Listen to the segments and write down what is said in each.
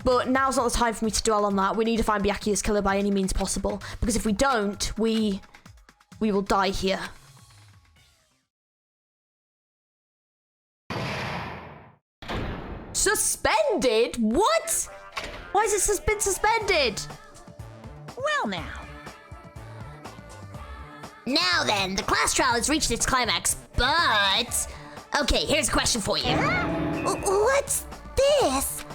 But now's not the time for me to dwell on that. We need to find Byakuya's killer by any means possible. Because if we don't, we will die here. Suspended? What? Why has it been suspended? Well now. Now then, the class trial has reached its climax, but... Okay, here's a question for you. What's this?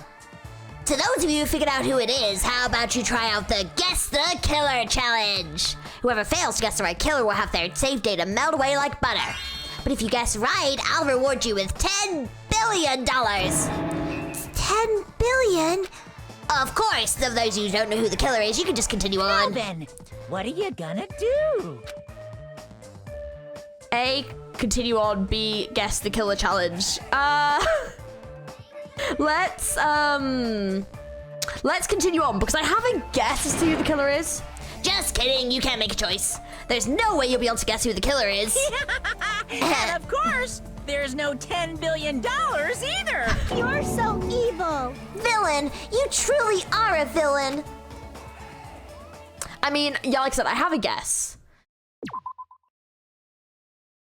To those of you who figured out who it is, how about you try out the Guess the Killer Challenge? Whoever fails to guess the right killer will have their save data melt away like butter. But if you guess right, I'll reward you with $10 billion. 10 billion? Of course, of those of you who don't know who the killer is, you can just continue Now on. then, what are you gonna do? A, continue on. B, guess the killer challenge. Let's continue on because I have a guess as to who the killer is. Just kidding, you can't make a choice. There's no way you'll be able to guess who the killer is. And of course, there's no $10 billion either. You're so evil. Villain, you truly are a villain. I mean, yeah, like I said, I have a guess.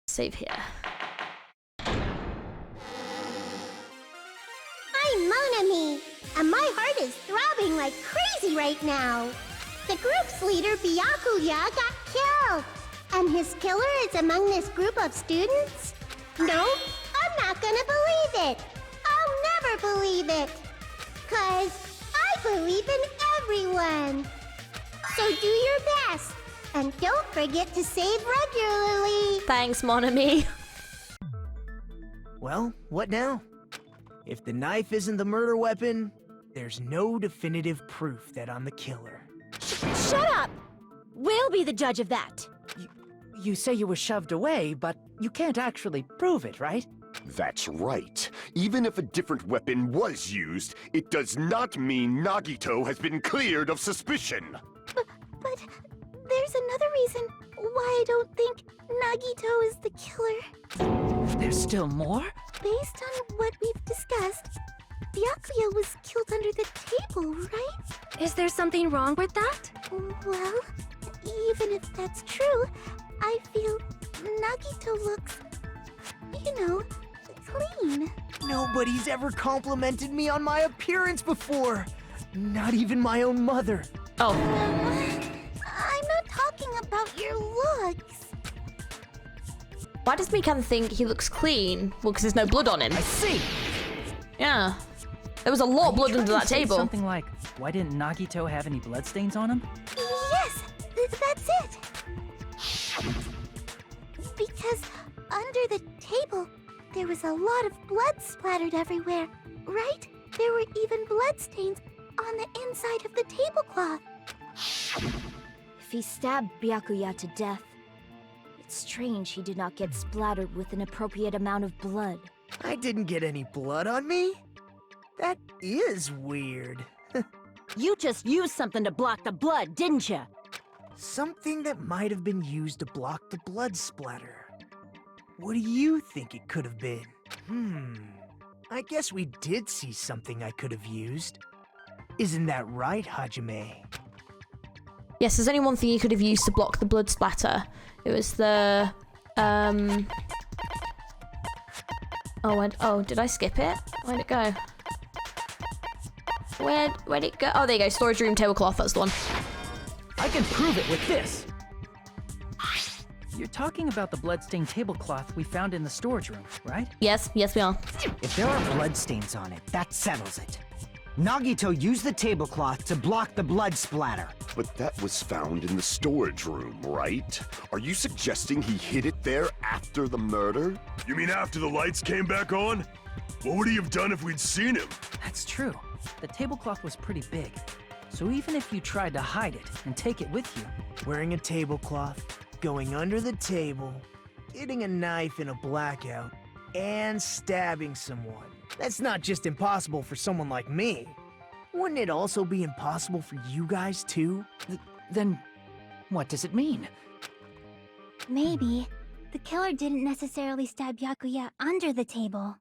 Save here. I'm Monami, and my heart is throbbing like crazy right now. The group's leader, Byakuya, got killed. And his killer is among this group of students? No, I'm not gonna believe it. I'll never believe it. 'Cause I believe in everyone. So do your best. And don't forget to save regularly. Thanks, Monami. Well, what now? If the knife isn't the murder weapon, there's no definitive proof that I'm the killer. Shut up! We'll be the judge of that. You say you were shoved away, but you can't actually prove it, right? That's right. Even if a different weapon was used, it does not mean Nagito has been cleared of suspicion. But there's another reason why I don't think Nagito is the killer. There's still more? Based on what we've discussed, Byakuya was killed under the table, right? Is there something wrong with that? Well, even if that's true, I feel Nagito looks, clean. Nobody's ever complimented me on my appearance before. Not even my own mother. Oh. I'm not talking about your looks. Why does Mikan think he looks clean? Well, because there's no blood on him. I see. Yeah. There was a lot of blood under that table. Something like, why didn't Nagito have any bloodstains on him? Yes, that's it. Because under the table, there was a lot of blood splattered everywhere, right? There were even bloodstains on the inside of the tablecloth. If he stabbed Byakuya to death, it's strange he did not get splattered with an appropriate amount of blood. I didn't get any blood on me? That is weird. You just used something to block the blood, didn't you? Something that might have been used to block the blood splatter. What do you think it could have been? I guess we did see something I could have used. Isn't that right, Hajime? Yes, there's only one thing you could have used to block the blood splatter. It was the, Oh, did I skip it? Where'd it go? Where'd it go? Oh, there you go. Storage room tablecloth. That's the one. I can prove it with this. You're talking about the bloodstained tablecloth we found in the storage room, right? Yes, we are. If there are bloodstains on it, that settles it. Nagito used the tablecloth to block the blood splatter. But that was found in the storage room, right? Are you suggesting he hid it there after the murder? You mean after the lights came back on? What would he have done if we'd seen him? That's true. The tablecloth was pretty big. So even if you tried to hide it and take it with you... Wearing a tablecloth, going under the table, getting a knife in a blackout, and stabbing someone. That's not just impossible for someone like me. Wouldn't it also be impossible for you guys too? Then what does it mean? Maybe the killer didn't necessarily stab Byakuya under the table.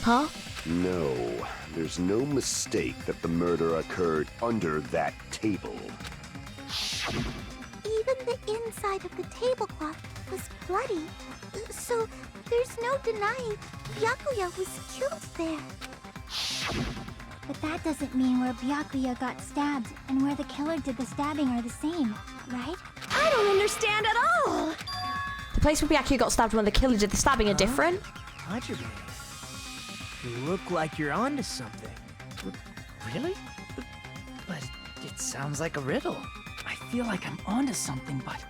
Huh? No, there's no mistake that the murder occurred under that table. Even the inside of the tablecloth was bloody. So there's no denying Byakuya was killed there. But that doesn't mean where Byakuya got stabbed and where the killer did the stabbing are the same, right? I don't understand at all! The place where Byakuya got stabbed when the killer did the stabbing are different. Hajime, you look like you're onto something. Really? But it sounds like a riddle. I feel like I'm onto something, but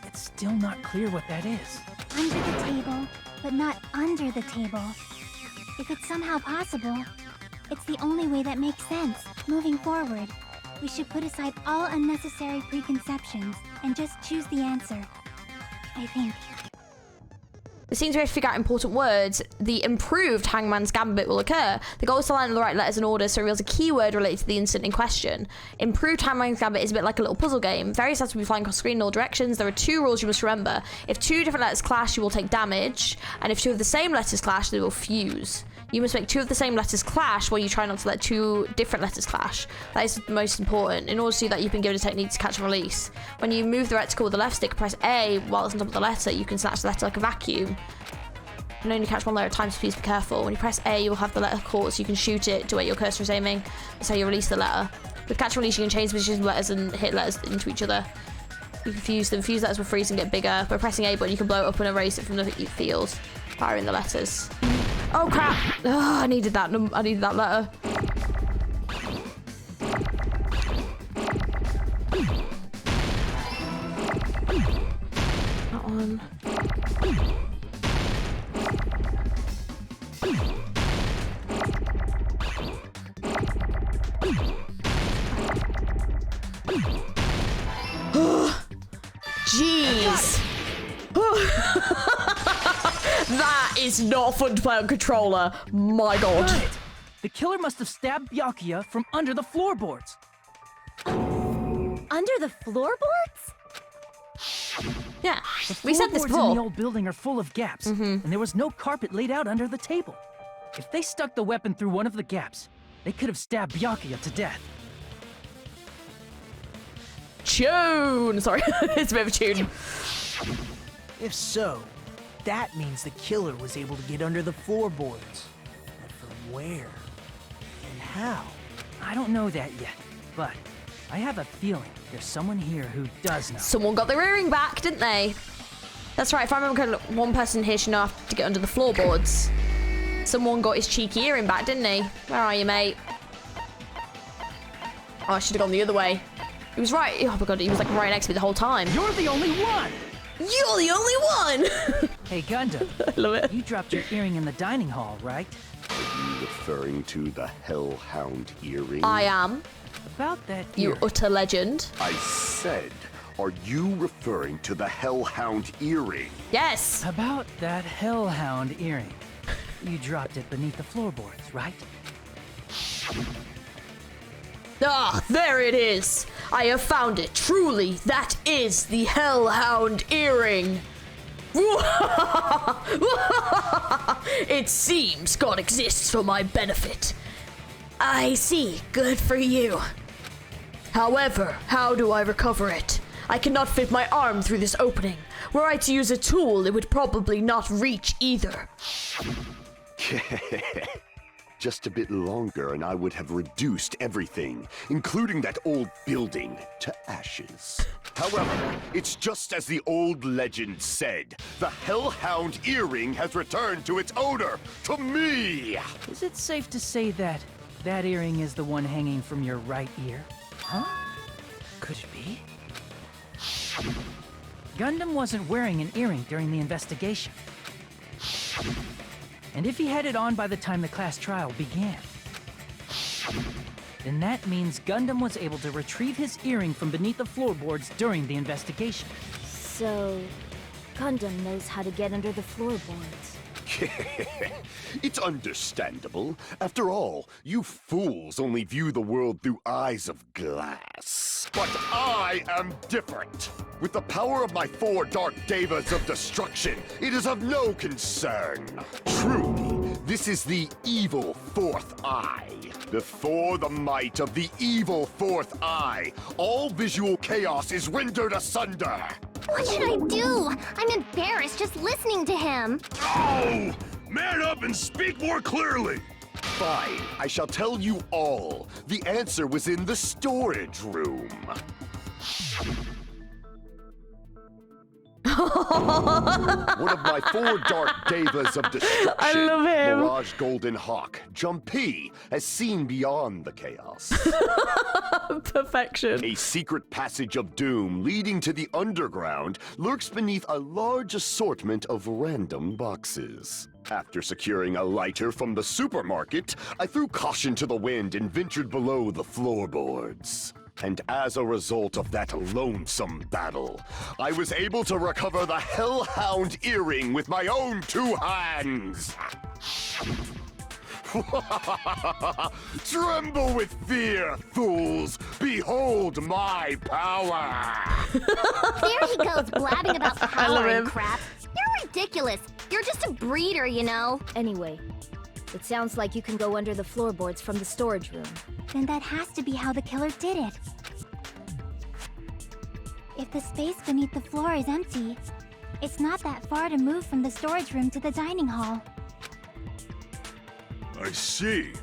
it's still not clear what that is. Under the table, but not under the table. If it's somehow possible, it's the only way that makes sense. Moving forward, we should put aside all unnecessary preconceptions and just choose the answer. I think. It seems we have to figure out important words. The improved Hangman's Gambit will occur. The goal is to line the right letters in order so it reveals a keyword related to the incident in question. Improved Hangman's Gambit is a bit like a little puzzle game. Various letters will be flying across the screen in all directions. There are 2 rules you must remember. If 2 different letters clash, you will take damage. And if 2 of the same letters clash, they will fuse. You must make 2 of the same letters clash while you try not to let 2 different letters clash. That is the most important. In order to do that, you've been given a technique to catch and release. When you move the reticle with the left stick, press A while it's on top of the letter, you can snatch the letter like a vacuum. You can only catch one letter at a time, so please be careful. When you press A, you will have the letter caught, so you can shoot it to where your cursor is aiming. That's how you release the letter. With catch and release, you can change positions of letters and hit letters into each other. You can fuse them. Fuse letters will freeze and get bigger. By pressing A button, you can blow it up and erase it from the field, firing the letters. Oh crap! Oh, I needed that. I needed that letter. That one. Jeez. That is not fun to play on controller. My god. Got it! The killer must have stabbed Byakuya from under the floorboards. Under the floorboards? Yeah, The we said this floorboards in before. the old building are full of gaps, and there was no carpet laid out under the table. If they stuck the weapon through one of the gaps, they could have stabbed Byakuya to death. Tune! Sorry, it's a bit of a tune. If so, that means the killer was able to get under the floorboards. But from where? And how? I don't know that yet, but I have a feeling there's someone here who does know. Someone got their earring back, didn't they? That's right, if I remember correctly, one person here should know how to get under the floorboards. Someone got his cheeky earring back, didn't he? Where are you, mate? Oh, I should have gone the other way. He was right. Oh my god, he was like right next to me the whole time. You're the only one! You're the only one! Hey, Gundam. I love it. You dropped your earring in the dining hall, right? Are you referring to the Hellhound earring? I am. About that You ear. utter legend. I said, are you referring to the Hellhound earring? Yes. About that hellhound earring. You dropped it beneath the floorboards, right? Ah, there it is. I have found it. Truly, that is the Hellhound earring. It seems God exists for my benefit. I see. Good for you. However, how do I recover it? I cannot fit my arm through this opening. Were I to use a tool, it would probably not reach either. Just a bit longer and I would have reduced everything, including that old building, to ashes. However, it's just as the old legend said. The Hellhound earring has returned to its owner, to me! Is it safe to say that that earring is the one hanging from your right ear? Huh? Could it be? Gundam wasn't wearing an earring during the investigation. And if he had it on by the time the class trial began, then that means Gundam was able to retrieve his earring from beneath the floorboards during the investigation. So, Gundam knows how to get under the floorboards. It's understandable. After all, you fools only view the world through eyes of glass. But I am different. With the power of my 4 dark devas of destruction, it is of no concern. Truly, This is the evil fourth eye. Before the might of the evil fourth eye, all visual chaos is rendered asunder. What should I do? I'm embarrassed just listening to him. Oh! Man up and speak more clearly! Fine, I shall tell you all. The answer was in the storage room. One of my 4 dark devas of destruction, I love him. Mirage Golden Hawk, Jumpy, has seen beyond the chaos. Perfection. A secret passage of doom leading to the underground lurks beneath a large assortment of random boxes. After securing a lighter from the supermarket, I threw caution to the wind and ventured below the floorboards. And as a result of that lonesome battle, I was able to recover the Hellhound earring with my own 2 hands. Tremble with fear, fools! Behold my power! There he goes blabbing about love power him. and crap. You're ridiculous. You're just a breeder, you know. Anyway, it sounds like you can go under the floorboards from the storage room. Then that has to be how the killer did it. If the space beneath the floor is empty, it's not that far to move from the storage room to the dining hall. I see.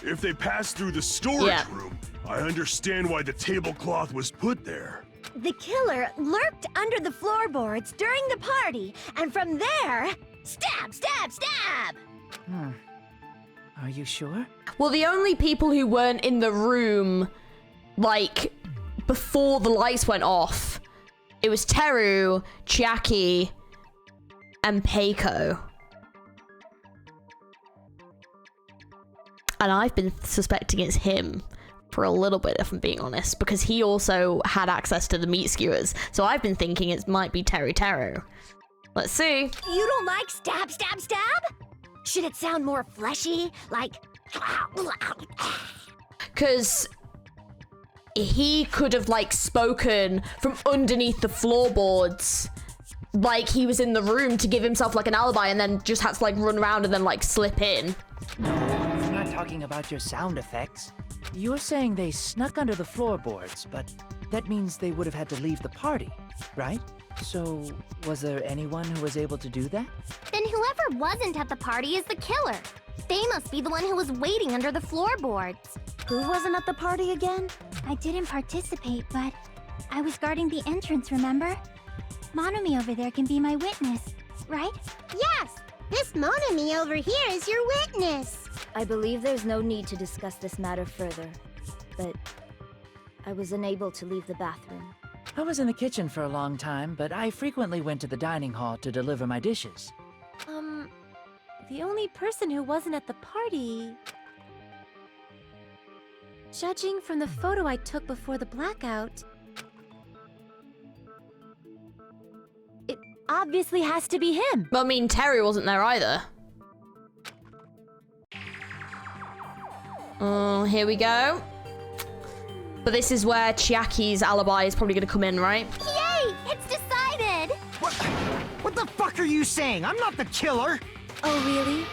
If they passed through the storage Yeah. room, I understand why the tablecloth was put there. The killer lurked under the floorboards during the party, and from there, stab, stab, stab! Are you sure? Well, the only people who weren't in the room, like, before the lights went off, it was Teru, Chiaki, and Peiko. And I've been suspecting it's him for a little bit, if I'm being honest, because he also had access to the meat skewers. So I've been thinking it might be Teru. Let's see. You don't like stab, stab, stab? Should it sound more fleshy? Like... Because he could have, like, spoken from underneath the floorboards, like he was in the room to give himself, like, an alibi, and then just had to, like, run around and then, like, slip in. I'm not talking about your sound effects. You're saying they snuck under the floorboards, but that means they would have had to leave the party, right? So, was there anyone who was able to do that? Then whoever wasn't at the party is the killer. They must be the one who was waiting under the floorboards. Who wasn't at the party again? I didn't participate, but I was guarding the entrance, remember? Monami over there can be my witness, right? Yes! This Monami over here is your witness! I believe there's no need to discuss this matter further, but I was unable to leave the bathroom. I was in the kitchen for a long time, but I frequently went to the dining hall to deliver my dishes. The only person who wasn't at the party... Judging from the photo I took before the blackout... It obviously has to be him. But I mean, Terry wasn't there either. Here we go. But this is where Chiaki's alibi is probably going to come in, right? Yay! It's decided! What the fuck are you saying? I'm not the killer! Oh, really?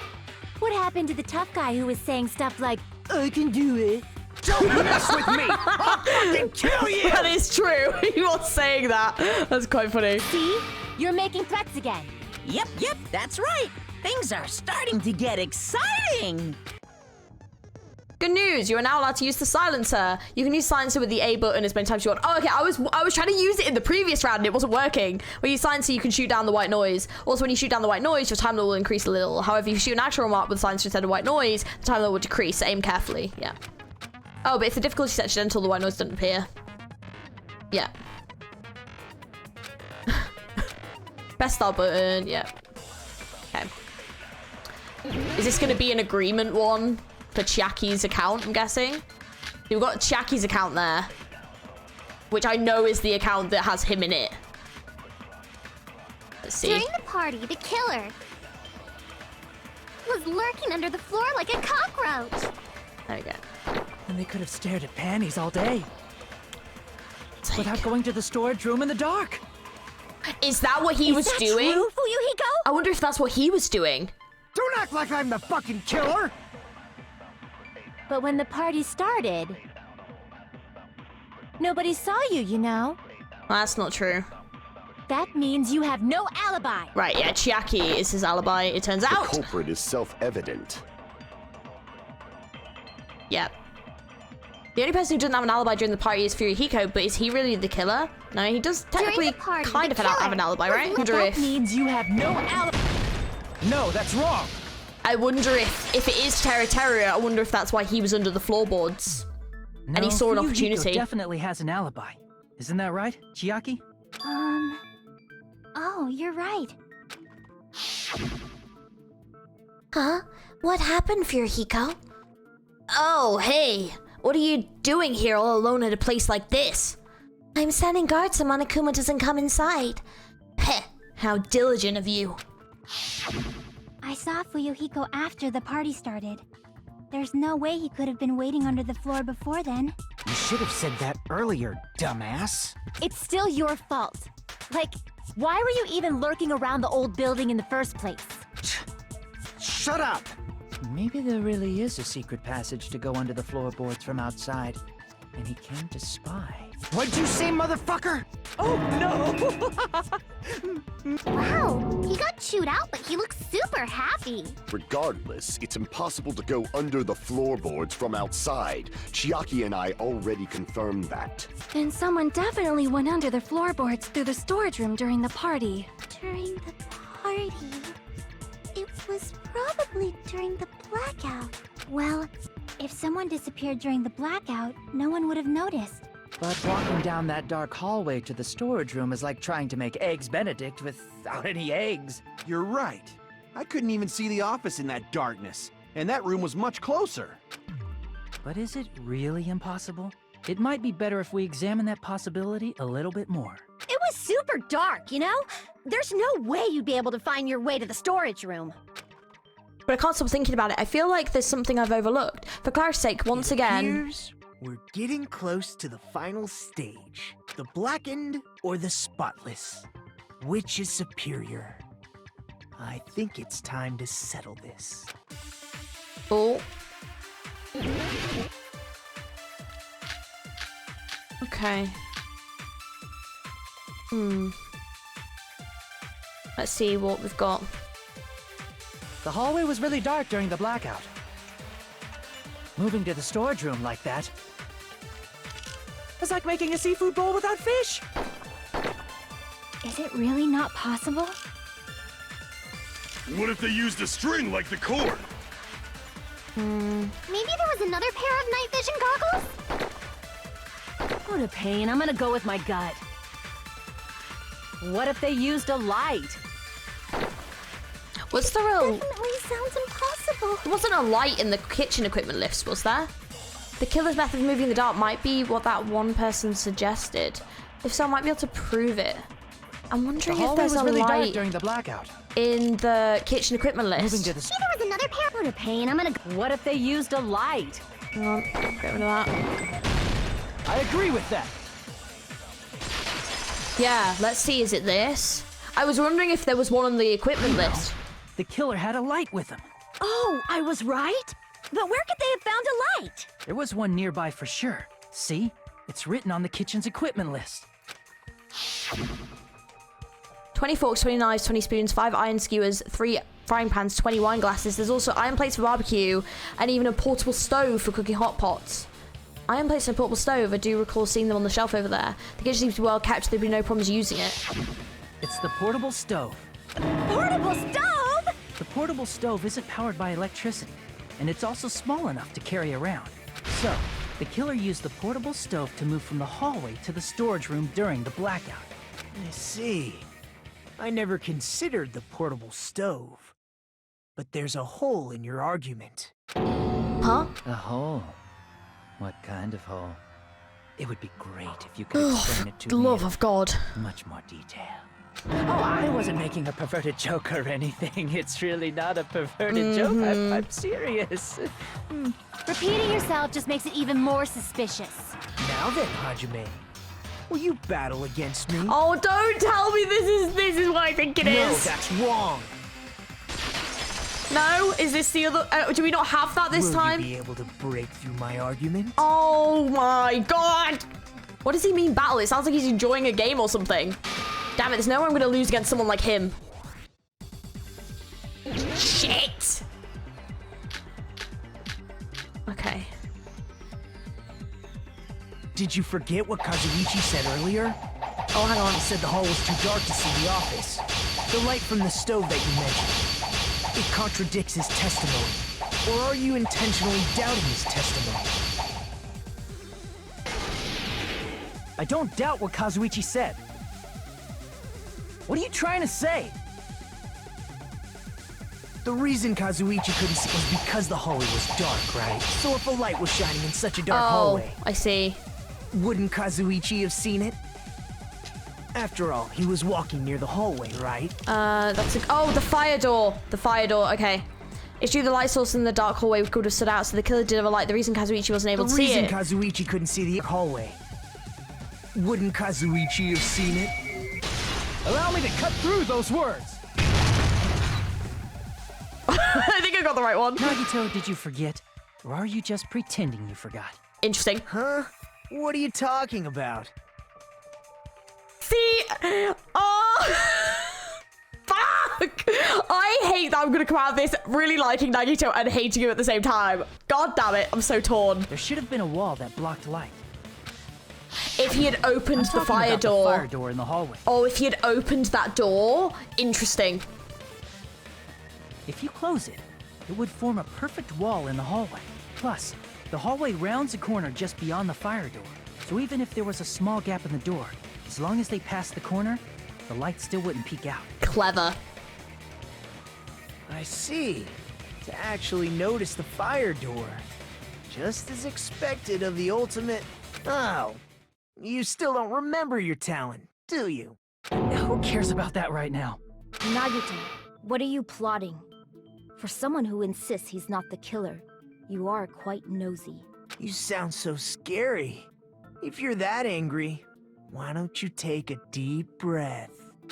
What happened to the tough guy who was saying stuff like, I can do it. Don't mess with me! I'll fucking kill you! That is true. He was saying that. That's quite funny. see? You're making threats again. Yep, that's right. Things are starting to get exciting. Good news, you are now allowed to use the silencer. You can use silencer with the A button as many times as you want. Oh, okay, I was trying to use it in the previous round and it wasn't working. When you silencer, you can shoot down the white noise. Also, when you shoot down the white noise, your time level will increase a little. However, if you shoot an actual mark with silencer instead of white noise, the time level will decrease, so aim carefully, yeah. Oh, but it's the difficulty section until the white noise doesn't appear. Yeah. Best start button, yeah. Okay. Is this gonna be an agreement one? For Chiaki's account, I'm guessing. We've got Chiaki's account there, which I know is the account that has him in it. Let's see. During the party, the killer was lurking under the floor like a cockroach. There we go. And they could have stared at panties all day. Without going to the storage room in the dark. Is that what he was doing? True, Fuyuhiko? I wonder if that's what he was doing. Don't act like I'm the fucking killer! But when the party started, nobody saw you, you know? Well, that's not true. That means you have no alibi. Right, yeah, Chiaki is his alibi, it turns The out. culprit is self-evident. Yep. The only person who doesn't have an alibi during the party is Furihiko, but is he really the killer? No, he does technically party, kind of have an alibi, right? I wonder That if... means you have no alibi. No, that's wrong! I wonder if it is Terra Terra, I wonder if that's why he was under the floorboards. No, And he saw an Fuyuhiko opportunity. definitely has an alibi. Isn't that right, Chiaki? Oh, you're right. Huh? What happened, Furihiko? Oh, hey. What are you doing here all alone at a place like this? I'm standing guard so Monokuma doesn't come inside. Heh, how diligent of you. I saw Fuyuhiko after the party started. There's no way he could have been waiting under the floor before then. You should have said that earlier, dumbass. It's still your fault. Like, why were you even lurking around the old building in the first place? Shut up! Maybe there really is a secret passage to go under the floorboards from outside, and he came to spy. What'd you say, motherfucker? Oh, no! Wow, he got chewed out, but he looks super happy. Regardless, it's impossible to go under the floorboards from outside. Chiaki and I already confirmed that. Then someone definitely went under the floorboards through the storage room during the party. During the party. It was probably during the blackout. Well, if someone disappeared during the blackout, no one would have noticed. But walking down that dark hallway to the storage room is like trying to make Eggs Benedict without any eggs. You're right. I couldn't even see the office in that darkness, and that room was much closer. But is it really impossible? It might be better if we examine that possibility a little bit more. It was super dark, you know? There's no way you'd be able to find your way to the storage room. But I can't stop thinking about it. I feel like there's something I've overlooked. For clarity's sake, once again... Appears we're getting close to the final stage. The blackened or the spotless? Which is superior? I think it's time to settle this. Oh. Okay. Let's see what we've got. The hallway was really dark during the blackout. Moving to the storage room like that was like making a seafood bowl without fish. Is it really not possible? What if they used a string like the cord? Maybe there was another pair of night vision goggles? What a pain. I'm gonna go with my gut. What if they used a light? Was there a... Definitely sounds impossible. There wasn't a light in the kitchen equipment lifts, was there? The killer's method of moving in the dark might be what that one person suggested. If so, I might be able to prove it. I'm wondering if there's a really dark light during the blackout. in the kitchen equipment list. Moving to the Maybe there was another pair. What a pain. I'm gonna go. What if they used a light? Hang on, get rid of that. I agree with that. Yeah, let's see, is it this? I was wondering if there was one on the equipment list. The killer had a light with him. Oh, I was right? But where could they have found a light? There was one nearby for sure. See? It's written on the kitchen's equipment list. 20 forks, 20 knives, 20 spoons, 5 iron skewers, 3 frying pans, 20 wine glasses. There's also iron plates for barbecue and even a portable stove for cooking hot pots. Iron plates and a portable stove, I do recall seeing them on the shelf over there. The kitchen seems to be well kept, there'd be no problems using it. It's the portable stove. Portable stove? The portable stove isn't powered by electricity, and it's also small enough to carry around. So, the killer used the portable stove to move from the hallway to the storage room during the blackout. I see. I never considered the portable stove. But there's a hole in your argument. Huh? A hole? What kind of hole? It would be great if you could explain it to me Love of God. in much more detail. Oh, I wasn't making a perverted joke or anything. It's really not a perverted joke. I'm serious. Repeating yourself just makes it even more suspicious. Now then, Hajime, will you battle against me? Oh, don't tell me this is what I think it No, is. that's wrong. No? Is this the other... do we not have that this time? Will you be able to break through my argument? Oh my god! What does he mean battle? It sounds like he's enjoying a game or something. Damn it, there's no way I'm gonna lose against someone like him. Shit! Okay. Did you forget what Kazuichi said earlier? Oh, hang on. He said the hall was too dark to see the office. The light from the stove that you mentioned. It contradicts his testimony. Or are you intentionally doubting his testimony? I don't doubt what Kazuichi said. What are you trying to say? The reason Kazuichi couldn't see was because the hallway was dark, right? So if a light was shining in such a dark hallway... I see. Wouldn't Kazuichi have seen it? After all, he was walking near the hallway, right? That's oh, the fire door. The fire door, okay. It's due to the light source in the dark hallway we could have stood out, so the killer did have a light. The reason Kazuichi wasn't able to see it. The reason Kazuichi couldn't see the hallway. Wouldn't Kazuichi have seen it? Allow me to cut through those words. I think I got the right one. Nagito, did you forget? Or are you just pretending you forgot? Interesting. Huh? What are you talking about? See? Oh! Fuck! I hate that I'm gonna come out of this really liking Nagito and hating him at the same time. God damn it, I'm so torn. There should have been a wall that blocked light. If he had opened the fire door. The fire door in the hallway. Oh, if he had opened that door. Interesting. If you close it, it would form a perfect wall in the hallway. Plus, the hallway rounds a corner just beyond the fire door. So even if there was a small gap in the door, as long as they passed the corner, the light still wouldn't peek out. Clever. I see. To actually notice the fire door. Just as expected of the ultimate... Oh. You still don't remember your talent, do you? Who cares about that right now? Nagito, what are you plotting? For someone who insists he's not the killer, you are quite nosy. You sound so scary. If you're that angry, why don't you take a deep breath?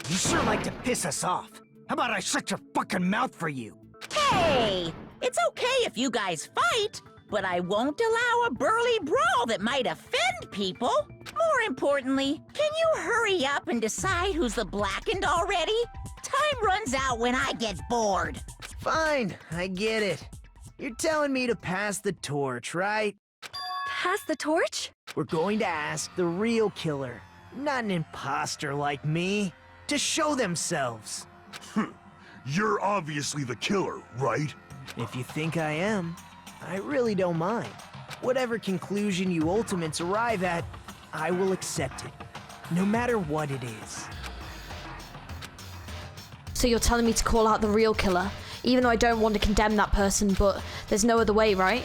You sure like to piss us off. How about I shut your fucking mouth for you? Hey! It's okay if you guys fight, but I won't allow a burly brawl that might offend people. More importantly, can you hurry up and decide who's the blackened already? Time runs out when I get bored. Fine, I get it. You're telling me to pass the torch, right? Pass the torch? We're going to ask the real killer, not an imposter like me, to show themselves. You're obviously the killer, right? If you think I am, I really don't mind. Whatever conclusion you ultimates arrive at, I will accept it, no matter what it is. So you're telling me to call out the real killer, even though I don't want to condemn that person, but there's no other way, right?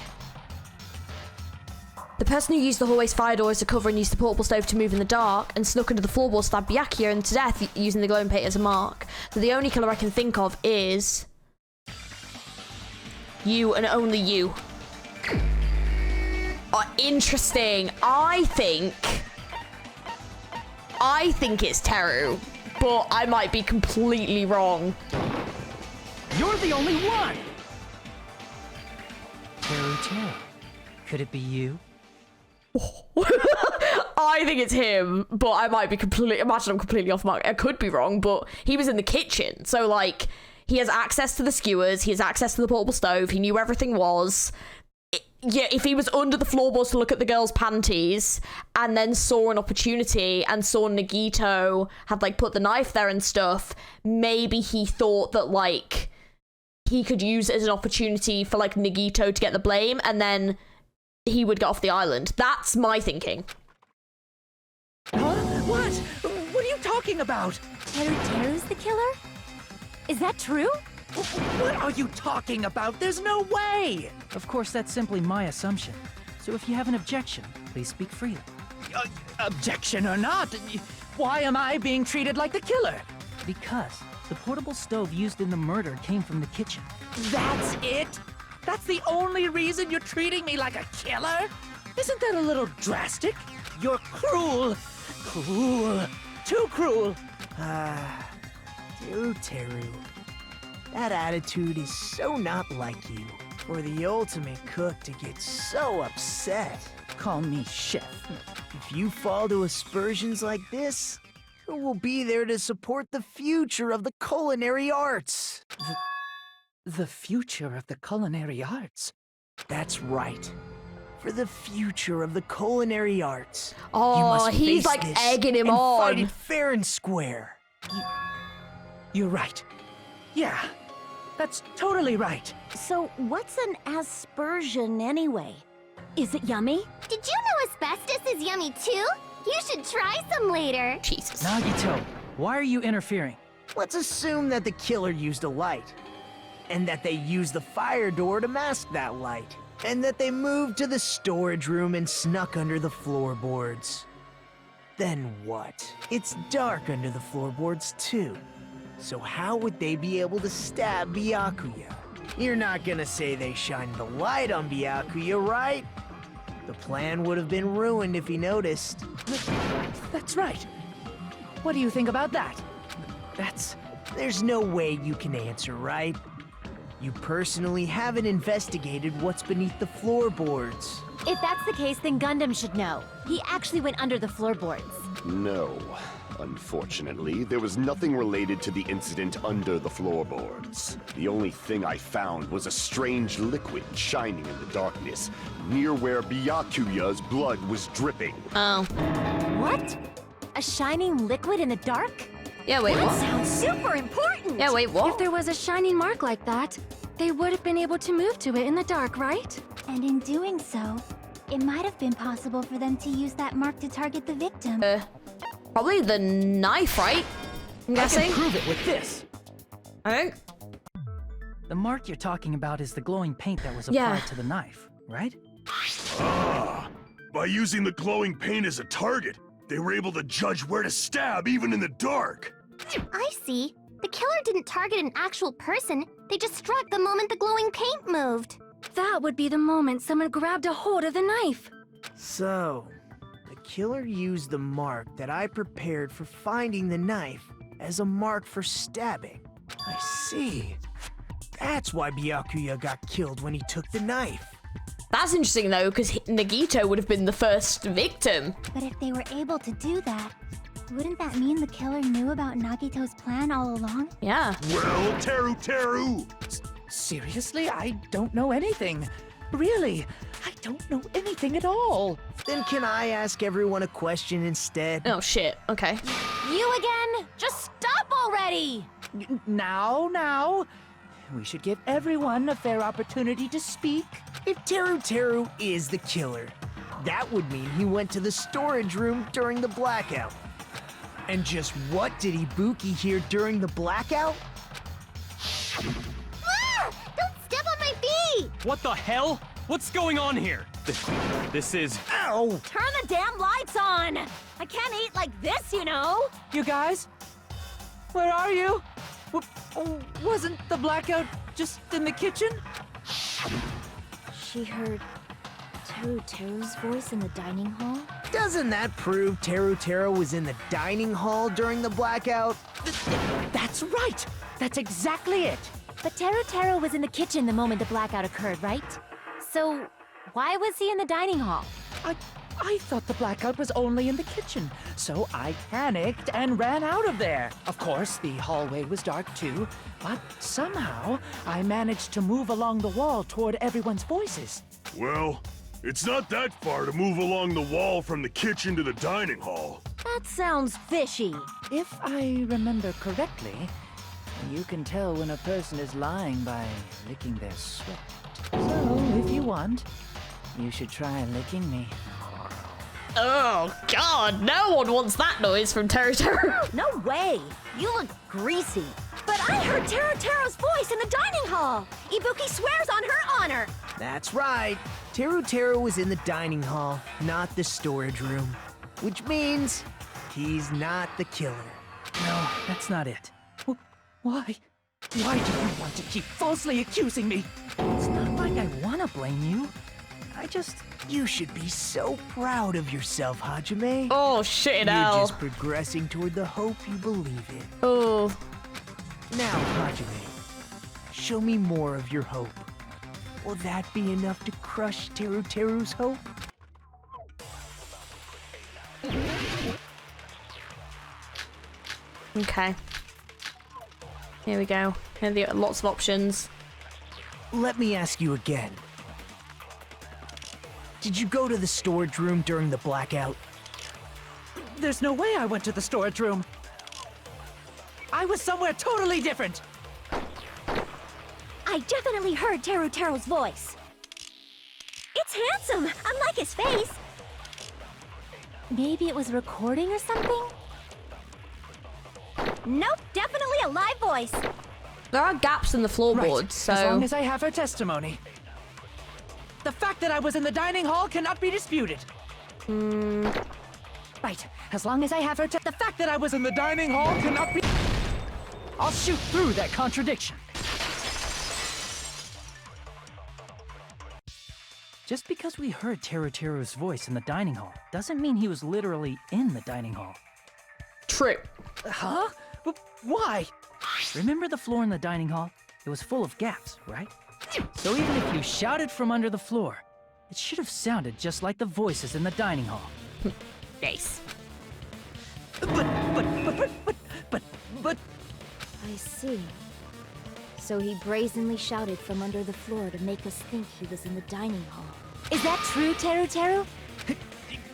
The person who used the hallway's fire door as a cover and used the portable stove to move in the dark and snuck under the floorboard stabbed Byakuya to death using the glowing paint as a mark. So the only killer I can think of is... you and only you. Oh, interesting. I think it's Teru, but I might be completely wrong. You're the only one! Teru. Could it be you? I think it's him, but I might be imagine I'm completely off mark. I could be wrong, but he was in the kitchen. So, like, he has access to the skewers, he has access to the portable stove, he knew where everything was. Yeah, if he was under the floorboards to look at the girl's panties and then saw an opportunity and saw Nagito had, like, put the knife there and stuff, maybe he thought that, like, he could use it as an opportunity for, like, Nagito to get the blame and then he would get off the island. That's my thinking. Huh? What? What are you talking about? Teru's the killer? Is that true? What are you talking about? There's no way! Of course, that's simply my assumption. So if you have an objection, please speak freely. Objection or not, why am I being treated like the killer? Because the portable stove used in the murder came from the kitchen. That's it? That's the only reason you're treating me like a killer? Isn't that a little drastic? You're cruel. Cruel. Too cruel. Teru. That attitude is so not like you. For the ultimate cook to get so upset. Call me chef. If you fall to aspersions like this, who will be there to support the future of the culinary arts? The future of the culinary arts? That's right. For the future of the culinary arts. Oh, you must he's face like this egging him and on. fight it fair and square. You're right. Yeah, that's totally right. So, what's an aspersion anyway? Is it yummy? Did you know asbestos is yummy too? You should try some later. Jesus. Nagito, why are you interfering? Let's assume that the killer used a light, and that they used the fire door to mask that light, and that they moved to the storage room and snuck under the floorboards. Then what? It's dark under the floorboards too. So how would they be able to stab Byakuya? You're not gonna say they shined the light on Byakuya, right? The plan would have been ruined if he noticed. That's right. What do you think about that? There's no way you can answer, right? You personally haven't investigated what's beneath the floorboards. If that's the case, then Gundam should know. He actually went under the floorboards. No. Unfortunately, there was nothing related to the incident under the floorboards. The only thing I found was a strange liquid shining in the darkness, near where Byakuya's blood was dripping. Oh. What? A shining liquid in the dark? Yeah, wait, That what? sounds super important! Yeah, wait, what? If there was a shining mark like that, they would have been able to move to it in the dark, right? And in doing so, it might have been possible for them to use that mark to target the victim. Probably the knife, right? I'm I guessing. can prove it with this. I The mark you're talking about is the glowing paint that was applied Yeah. to the knife, right? Ah, by using the glowing paint as a target, they were able to judge where to stab even in the dark. I see. The killer didn't target an actual person. They just struck the moment the glowing paint moved. That would be the moment someone grabbed a hold of the knife. So, the killer used the mark that I prepared for finding the knife as a mark for stabbing. I see. That's why Byakuya got killed when he took the knife. That's interesting though, because Nagito would have been the first victim. But if they were able to do that, wouldn't that mean the killer knew about Nagito's plan all along? Yeah. Well, Teru! Seriously? I don't know anything. Really, I don't know anything at all. Then can I ask everyone a question instead? Oh shit. Okay. You again? Just stop already! Now. We should give everyone a fair opportunity to speak. If Teru is the killer, that would mean he went to the storage room during the blackout. And just what did Ibuki hear during the blackout? Ah! Don't step on my feet! What the hell? What's going on here? This is... Ow! Turn the damn lights on! I can't eat like this, you know? You guys? Where are you? Wasn't the blackout just in the kitchen? She heard Teru's voice in the dining hall? Doesn't that prove Teru was in the dining hall during the blackout? That's right! That's exactly it! But Teru was in the kitchen the moment the blackout occurred, right? So, why was he in the dining hall? I thought the blackout was only in the kitchen, so I panicked and ran out of there. Of course, the hallway was dark too, but somehow I managed to move along the wall toward everyone's voices. Well, it's not that far to move along the wall from the kitchen to the dining hall. That sounds fishy. If I remember correctly, you can tell when a person is lying by licking their sweat. So, if you want, you should try licking me. Oh god, no one wants that noise from Teru. No way! You look greasy. But I heard Teru's voice in the dining hall! Ibuki swears on her honor! That's right. Teru was in the dining hall, not the storage room. Which means he's not the killer. No, that's not it. Why? Why do you want to keep falsely accusing me? It's not like I want to blame you. You should be so proud of yourself, Hajime. Oh shit, You're Al. just progressing toward the hope you believe in. Oh. Now, Hajime, Show me more of your hope. Will that be enough to crush Teru's hope? Okay. Here we go. Here are lots of options. Let me ask you again. Did you go to the storage room during the blackout? There's no way I went to the storage room. I was somewhere totally different. I definitely heard Teru's voice. It's handsome, unlike his face. Maybe it was recording or something? Nope, definitely a live voice. There are gaps in the floorboards, so... As long as I have her testimony. The fact that I was in the dining hall cannot be disputed. Right, as long as I have her the fact that I was in the dining hall cannot be... I'll shoot through that contradiction. Just because we heard Teru's voice in the dining hall doesn't mean he was literally in the dining hall. True. Huh? Why? Remember the floor in the dining hall? It was full of gaps, right? So even if you shouted from under the floor, it should have sounded just like the voices in the dining hall. Nice. But... I see. So he brazenly shouted from under the floor to make us think he was in the dining hall. Is that true, Teru?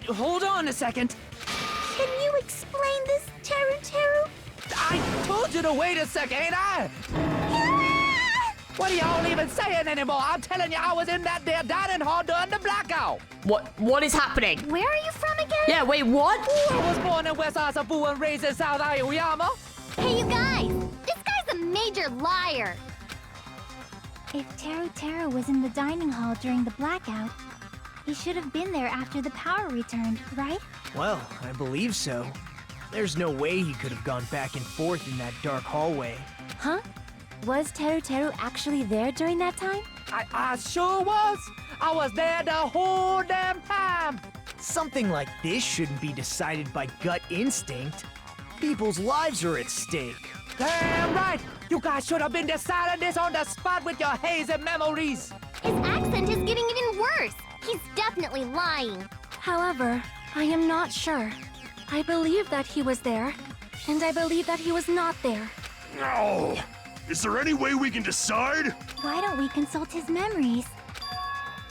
Hold on a second. Can you explain this, Teru? I told you to wait a second, ain't I? What are y'all even saying anymore? I'm telling you, I was in that there dining hall during the blackout. What is happening? Where are you from again? Yeah, wait, what? I was born in West Asabu and raised in South Aoyama. Hey, you guys! This guy's a major liar! If Teru was in the dining hall during the blackout, he should have been there after the power returned, right? Well, I believe so. There's no way he could have gone back and forth in that dark hallway. Huh? Was Teru actually there during that time? I sure was. I was there the whole damn time. Something like this shouldn't be decided by gut instinct. People's lives are at stake. Damn right. You guys should have been deciding this on the spot with your hazy memories. His accent is getting even worse. He's definitely lying. However, I am not sure. I believe that he was there, and I believe that he was not there. No! Is there any way we can decide? Why don't we consult his memories?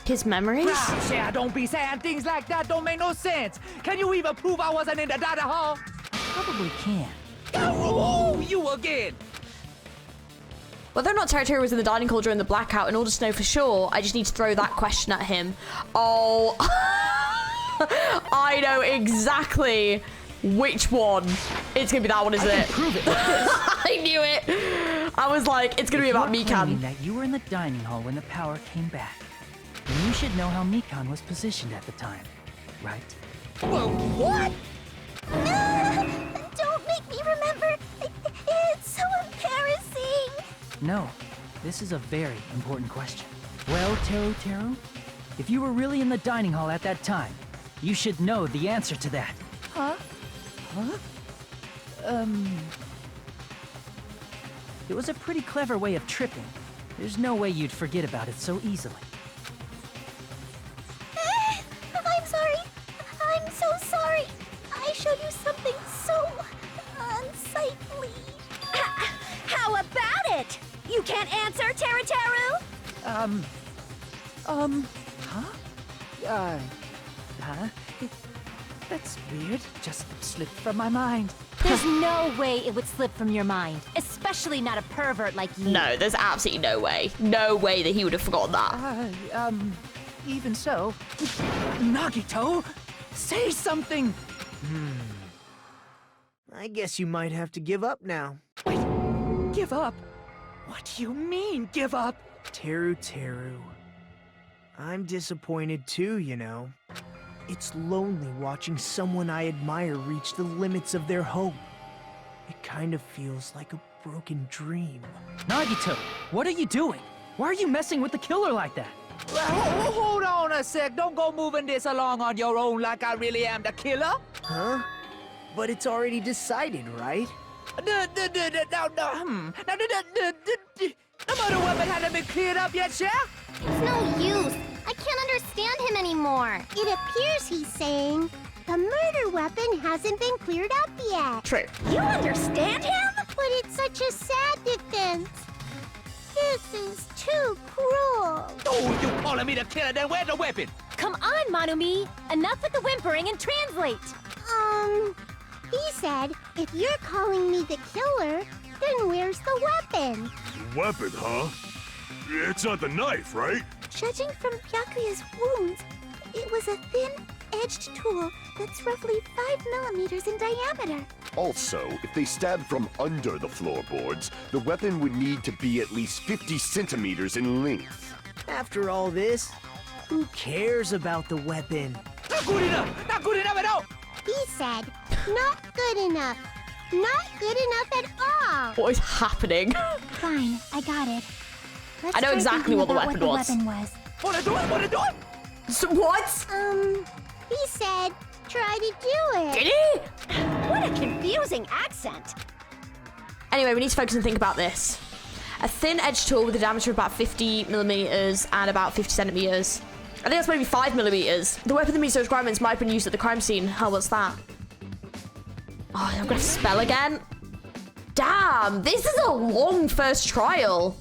His memories? Yeah, don't be saying things like that. Don't make no sense. Can you even prove I wasn't in the dining hall? Probably can. Oh, you again! Whether or not Teru was in the dining hall during the blackout, in order to know for sure, I just need to throw that question at him. Oh, I know exactly which one. It's gonna be that one, isn't it? Prove it. I knew it. I was like, it's gonna be about Mikan. That you were in the dining hall when the power came back. Then you should know how Mikan was positioned at the time, right? Well, what? Don't make me remember. It's so embarrassing. No, this is a very important question. Well, Teru, if you were really in the dining hall at that time, you should know the answer to that. Huh? It was a pretty clever way of tripping. There's no way you'd forget about it so easily. I'm sorry. I'm so sorry. I showed you something so unsightly. How about it? You can't answer, Teru? That's weird. Just slipped from my mind. There's no way it would slip from your mind, especially not a pervert like you. No, there's absolutely no way. No way that he would have forgotten that. Even so, Nagito, say something. I guess you might have to give up now. Wait, give up? What do you mean, give up? Teru. I'm disappointed too, you know. It's lonely watching someone I admire reach the limits of their hope. It kind of feels like a broken dream. Nagito, what are you doing? Why are you messing with the killer like that? Hold on a sec. Don't go moving this along on your own like I really am the killer. Huh? But it's already decided, right? The murder weapon hadn't been cleared up yet, Chef? It's no use. I can't understand him anymore. It appears he's saying the murder weapon hasn't been cleared up yet. True. You understand him? But it's such a sad defense. This is too cruel. Oh, you calling me the killer, then where's the weapon? Come on, Manumi! Enough with the whimpering and translate! He said, if you're calling me the killer, then where's the weapon? Weapon, huh? It's not the knife, right? Judging from Byakuya's wounds, it was a thin-edged tool that's roughly 5 millimeters in diameter. Also, if they stabbed from under the floorboards, the weapon would need to be at least 50 centimeters in length. After all this, who cares about the weapon? Not good enough! Not good enough at all! He said, not good enough. Not good enough at all. What is happening? Fine, I got it. Let's I know try exactly thinking what the about weapon was. Wanna do it? Wanna do it? So what? He said, try to do it. Did he? What a confusing accent. Anyway, we need to focus and think about this. A thin-edged tool with a diameter of about 50 millimeters and about 50 centimeters. I think that's maybe 5 millimeters. The weapon that meets those requirements might have been used at the crime scene. Oh, what's that? Oh, I'm gonna spell again. Damn, this is a long first trial.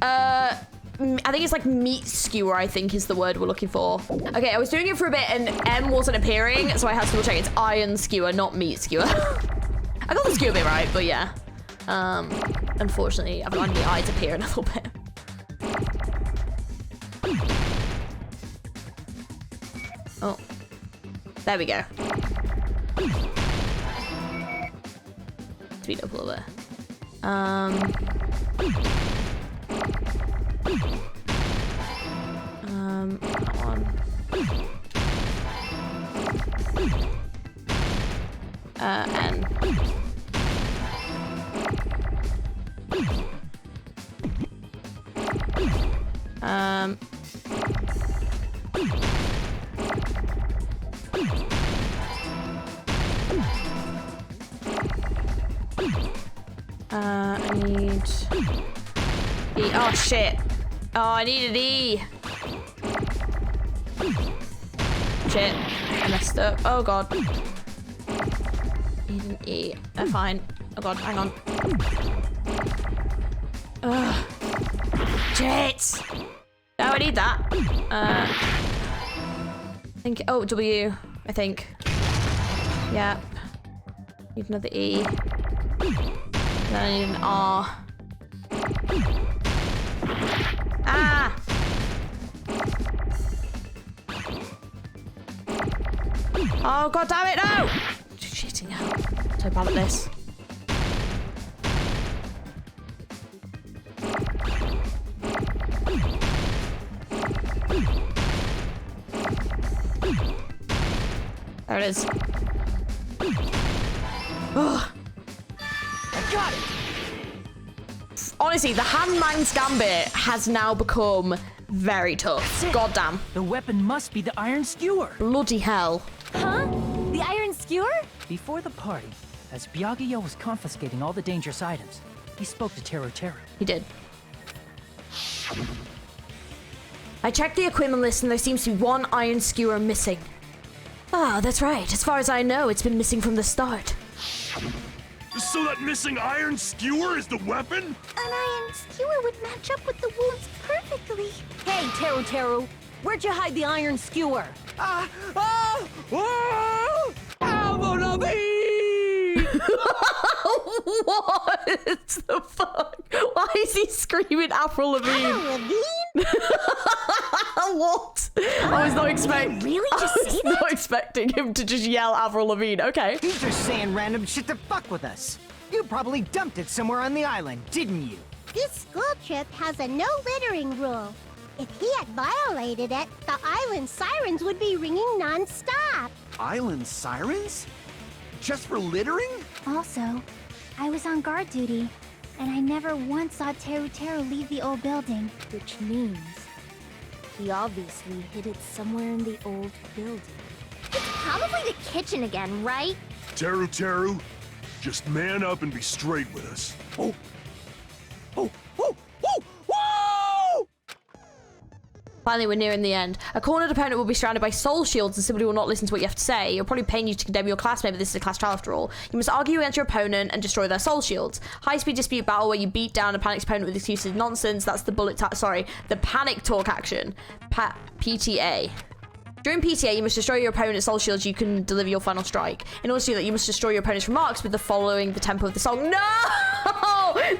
I think it's like meat skewer, I think is the word we're looking for. Okay, I was doing it for a bit and M wasn't appearing, so I had to double check. It's iron skewer, not meat skewer. I got the skewer bit right, but yeah. Unfortunately, I've got the eyes appear a little bit. Oh, there we go. Speed up a little bit. That one. N. I need E. Oh shit! Oh, I needed E. Shit, I messed up. Oh god. Need an E. Fine. Oh god, hang on. Ugh. Shit! No, I need that. I think. Oh, W. I think. Yeah. Need another E. Then I need an R. Ah! Oh god damn it, no! Shitting hell. So bad at this. There it is. Ugh. I got it! Honestly, the Hangman's Gambit has now become very tough. God damn. The weapon must be the iron skewer. Bloody hell. Huh? The iron skewer? Before the party, as Byakuya was confiscating all the dangerous items, he spoke to Teru Teru. He did. I checked the equipment list and there seems to be one iron skewer missing. Ah, that's right. As far as I know, it's been missing from the start. So that missing iron skewer is the weapon? An iron skewer would match up with the wounds perfectly. Hey, Teru Teru, where'd you hide the iron skewer? What the fuck? Why is he screaming Avril Lavigne? What? I was not expecting. Really? Just say that? Not expecting him to just yell Avril Lavigne. Okay. He's just saying random shit to fuck with us. You probably dumped it somewhere on the island, didn't you? This school trip has a no littering rule. If he had violated it, the island sirens would be ringing non-stop. Island sirens? Just for littering? Also, I was on guard duty, and I never once saw Teru Teru leave the old building. Which means he obviously hid it somewhere in the old building. It's probably the kitchen again, right? Teru Teru, just man up and be straight with us. Oh, Finally, we're nearing the end. A cornered opponent will be surrounded by soul shields and somebody will not listen to what you have to say. You're probably paying you to condemn your classmate, but this is a class trial after all. You must argue against your opponent and destroy their soul shields. High-speed dispute battle where you beat down a panicked opponent with excuses nonsense. That's the the panic talk action. PTA. During PTA, you must destroy your opponent's soul shields. You can deliver your final strike. In order to do that, you must destroy your opponent's remarks with the following the tempo of the song. No!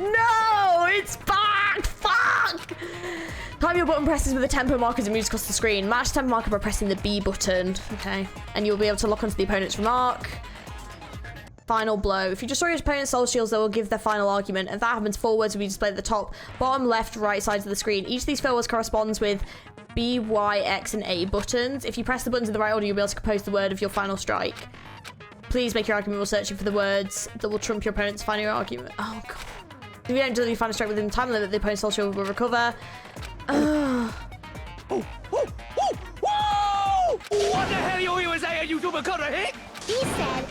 No! It's back! Fuck! Time your button presses with the tempo marker as it moves across the screen. Match the tempo marker by pressing the B button. Okay. And you'll be able to lock onto the opponent's remark. Final blow. If you destroy your opponent's soul shields, they will give their final argument. If that happens, 4 words will be displayed at the top, bottom, left, right sides of the screen. Each of these 4 words corresponds with B, Y, X, and A buttons. If you press the buttons in the right order, you'll be able to compose the word of your final strike. Please make your argument while searching for the words that will trump your opponent's final argument. Oh, God. If you don't deliver your final strike within the time limit, the opponent's soul shield will recover. Oh, oh, oh, whoa! What the hell you even saying, you super cutter hick? He said,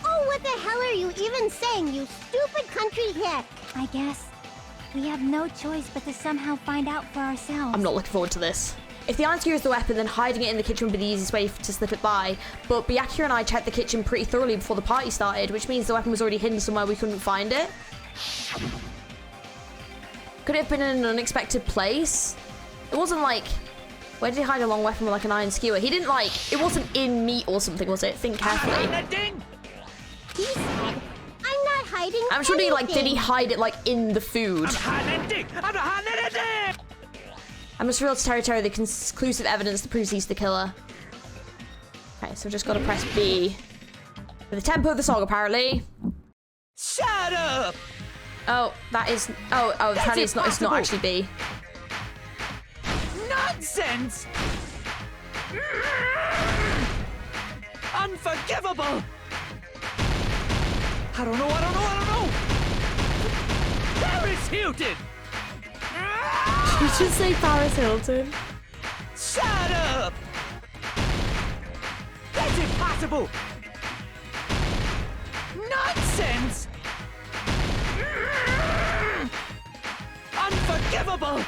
oh, what the hell are you even saying, you stupid country hick? I guess we have no choice but to somehow find out for ourselves. I'm not looking forward to this. If the iron skewer is the weapon, then hiding it in the kitchen would be the easiest way to slip it by. But Byakuya and I checked the kitchen pretty thoroughly before the party started, which means the weapon was already hidden somewhere we couldn't find it. Could it have been in an unexpected place? It wasn't like... Where did he hide a long weapon with like an iron skewer? He didn't like... It wasn't in meat or something, was it? Think carefully. He said, I'm not hiding I'm sure he like... anything. Did he hide it like in the food? I must reveal to Terry the conclusive evidence that proves he's the killer. Okay, so I've just got to press B. For the tempo of the song, apparently. Shut up! Oh, that is... Oh, apparently it's not actually B. Nonsense! Unforgivable! I don't know! Paris Hilton! Did you just say Paris Hilton? Shut up! That's impossible! Nonsense! Unforgivable!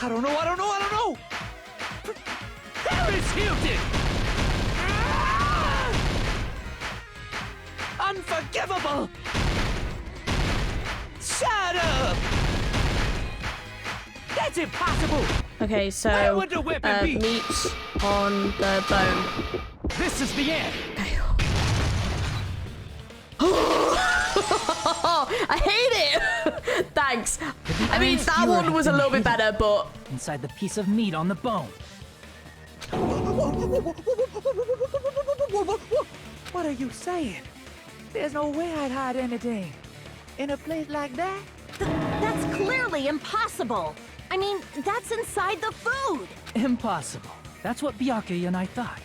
I don't know! Paris Hilton! Unforgivable! Shut up! That's impossible! Okay, so Where would the weapon be? meat on the bone. This is the end! Okay. I hate it! Thanks. I mean, that one was a little bit better, but... Inside the piece of meat on the bone. What are you saying? There's no way I'd hide anything. In a place like that? That's clearly impossible. I mean, that's inside the food. Impossible. That's what Byakuya and I thought.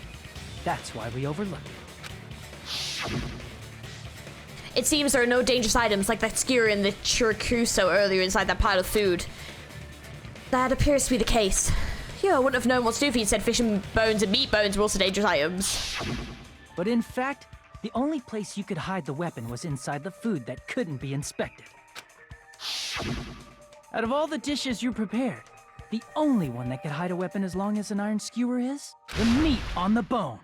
That's why we overlooked it. It seems there are no dangerous items like that skewer and the chirakuso earlier inside that pile of food. That appears to be the case. Yeah, I wouldn't have known what to do if you'd said fish and bones and meat bones were also dangerous items. But in fact, the only place you could hide the weapon was inside the food that couldn't be inspected. Out of all the dishes you prepared, the only one that could hide a weapon as long as an iron skewer is the meat on the bone.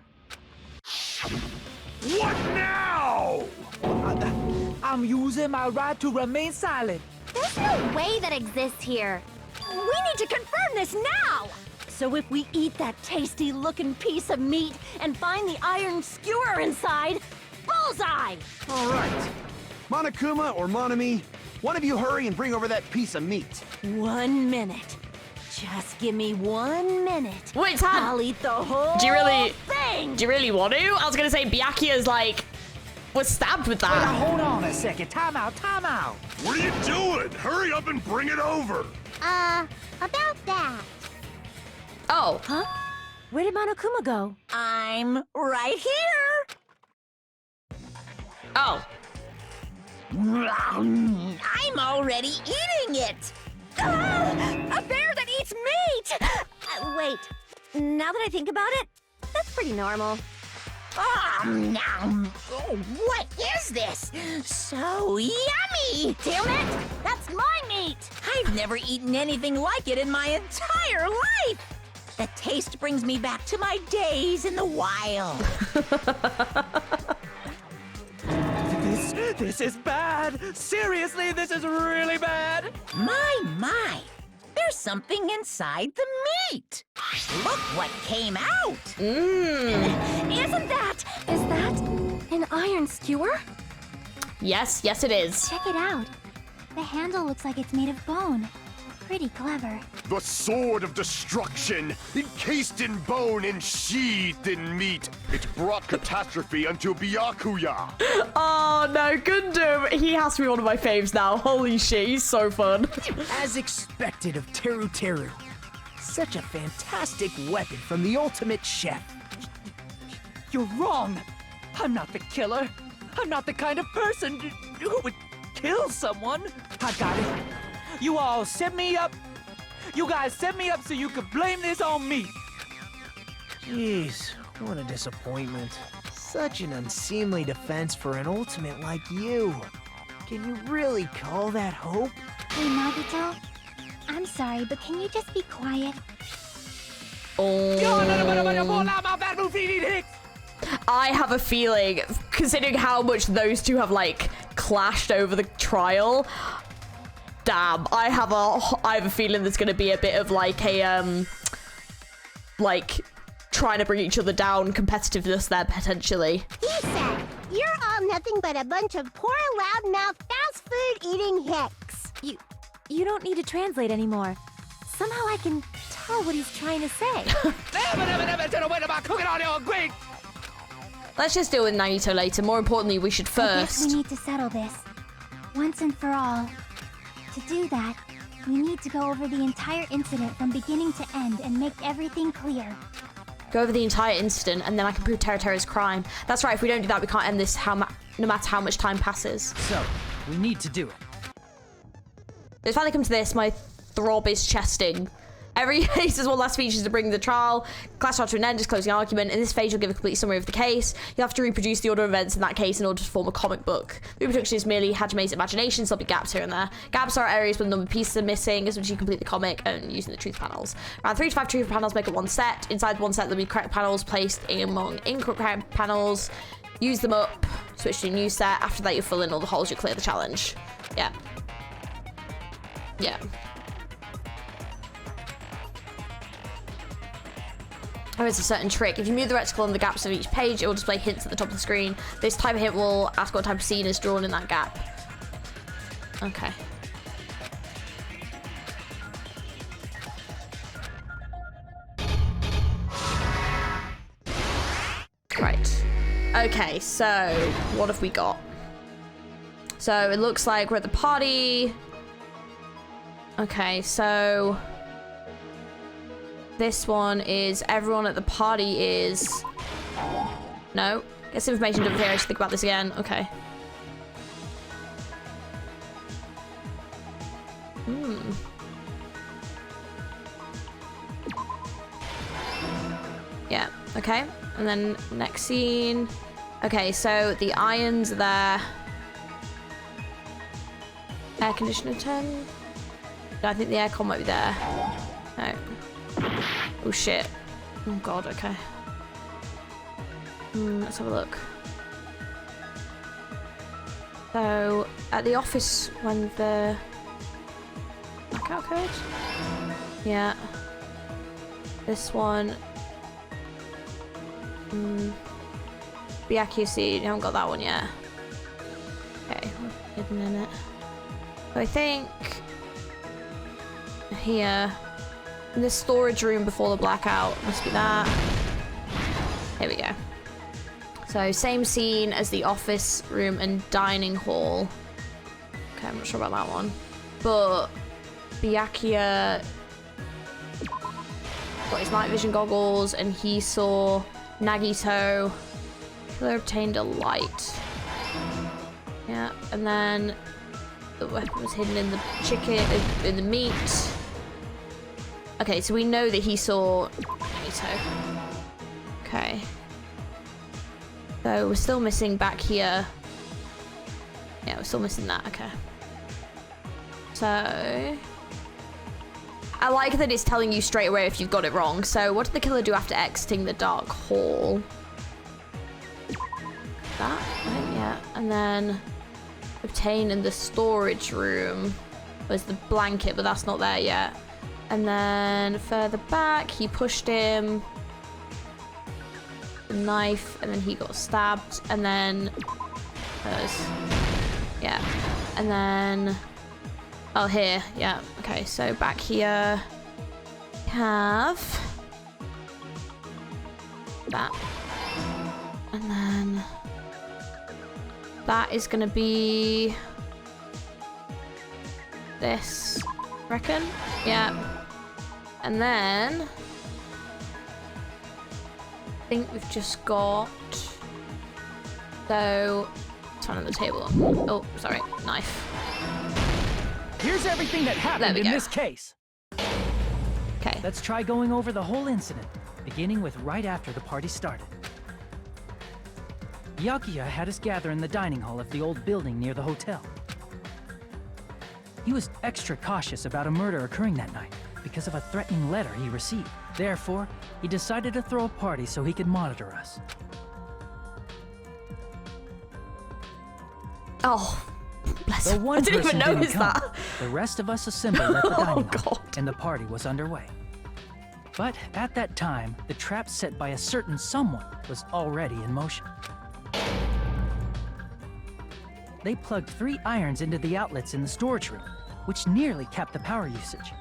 What now? I'm using my right to remain silent. There's no way that exists here. We need to confirm this now! So if we eat that tasty-looking piece of meat and find the iron skewer inside, bullseye! All right. Monokuma or Monami, one of you hurry and bring over that piece of meat. 1 minute. Just give me 1 minute. Wait, Tad! I'll eat the whole Do you really... thing! Do you really want to? I was gonna say Byakuya's like... was stabbed with Wait, that. hold on a second. Time out. What are you doing? Hurry up and bring it over. About that. Oh. Huh? Where did Monokuma go? I'm right here! Oh. I'm already eating it! A bear that eats meat! Wait, now that I think about it, that's pretty normal. Nom. Oh, what is this? So yummy! Damn it! That's my meat! I've never eaten anything like it in my entire life! The taste brings me back to my days in the wild. This is bad! Seriously, this is really bad! My! There's something inside the meat! Look what came out! Is that an iron skewer? Yes, it is. Check it out. The handle looks like it's made of bone. Pretty clever. The sword of destruction, encased in bone and sheathed in meat. It brought catastrophe unto Byakuya. Oh no, Gundam! He has to be one of my faves now. Holy shit, he's so fun. As expected of Teru Teru. Such a fantastic weapon from the ultimate chef. You're wrong! I'm not the killer. I'm not the kind of person who would kill someone. I got it. You all set me up. You guys set me up so you could blame this on me. Jeez, what a disappointment. Such an unseemly defense for an ultimate like you. Can you really call that hope? Hey, Nagito. I'm sorry, but can you just be quiet? I have a feeling, considering how much those two have like clashed over the trial, damn, I have a feeling there's gonna be a bit of like a like trying to bring each other down competitiveness there potentially. He said, "You're all nothing but a bunch of poor, loudmouth, fast food eating hicks." You don't need to translate anymore. Somehow I can tell what he's trying to say. Let's just deal with Nagito later. More importantly, we should I guess first. we need to settle this once and for all. To do that, we need to go over the entire incident from beginning to end and make everything clear. Go over the entire incident, and then I can prove Teru Teru's crime. That's right. If we don't do that, we can't end this. No matter how much time passes. So, we need to do it. It's finally come to this. My throb is chesting. Every case has one last feature to bring the trial. Class trial to an end, just closing argument. In this phase, you'll give a complete summary of the case. You'll have to reproduce the order of events in that case in order to form a comic book. Reproduction is merely Hajime's imagination, so there'll be gaps here and there. Gaps are areas where the number of pieces are missing, as which you complete the comic and using the truth panels. Around 3 to 5 truth panels make up one set. Inside one set, there'll be correct panels placed among incorrect panels. Use them up, switch to a new set. After that, you'll fill in all the holes, you'll clear the challenge. Yeah. There is a certain trick. If you move the reticle on the gaps of each page, it will display hints at the top of the screen. This type of hint will ask what type of scene is drawn in that gap. Okay. Right. Okay, so what have we got? So it looks like we're at the party. Okay, so this one is everyone at the party is... No. Guess information doesn't appear. I should think about this again. Okay. Yeah, okay. And then next scene. Okay, so the iron's there. Air conditioner turn. I think the aircon might be there. No. Oh shit. Oh god, okay. Let's have a look. So, at the office when the... blackout code? Yeah. This one. BRQC, you haven't got that one yet. Okay, hidden in it. So I think... here. In the storage room before the blackout. Must be that. Here we go. So same scene as the office room and dining hall. Okay, I'm not sure about that one. But Byakuya got his night vision goggles and he saw Nagito. Killer obtained a light. Yeah, and then the weapon was hidden in the chicken, in the meat. Okay, so we know that he saw Nagito. Okay. So we're still missing back here. Yeah, we're still missing that. Okay. So I like that it's telling you straight away if you've got it wrong. So what did the killer do after exiting the dark hall? That, I think, yeah. And then obtain in the storage room was the blanket, but that's not there yet. And then further back, he pushed him. The knife, and then he got stabbed, and then yeah, and then oh, here, yeah, okay. So back here, we have that, and then that is gonna be this, reckon, yeah, and then. I think we've just got, so it's one on the table. Oh, sorry, knife. Here's everything that happened in this case. Okay. Let's try going over the whole incident, beginning with right after the party started. Byakuya had us gather in the dining hall of the old building near the hotel. He was extra cautious about a murder occurring that night because of a threatening letter he received. Therefore, he decided to throw a party so he could monitor us. Oh, bless him. One I didn't even person notice come. that. The rest of us assembled at the dining hall, God. and the party was underway. But at that time, the trap set by a certain someone was already in motion. They plugged 3 irons into the outlets in the storage room, which nearly capped the power usage.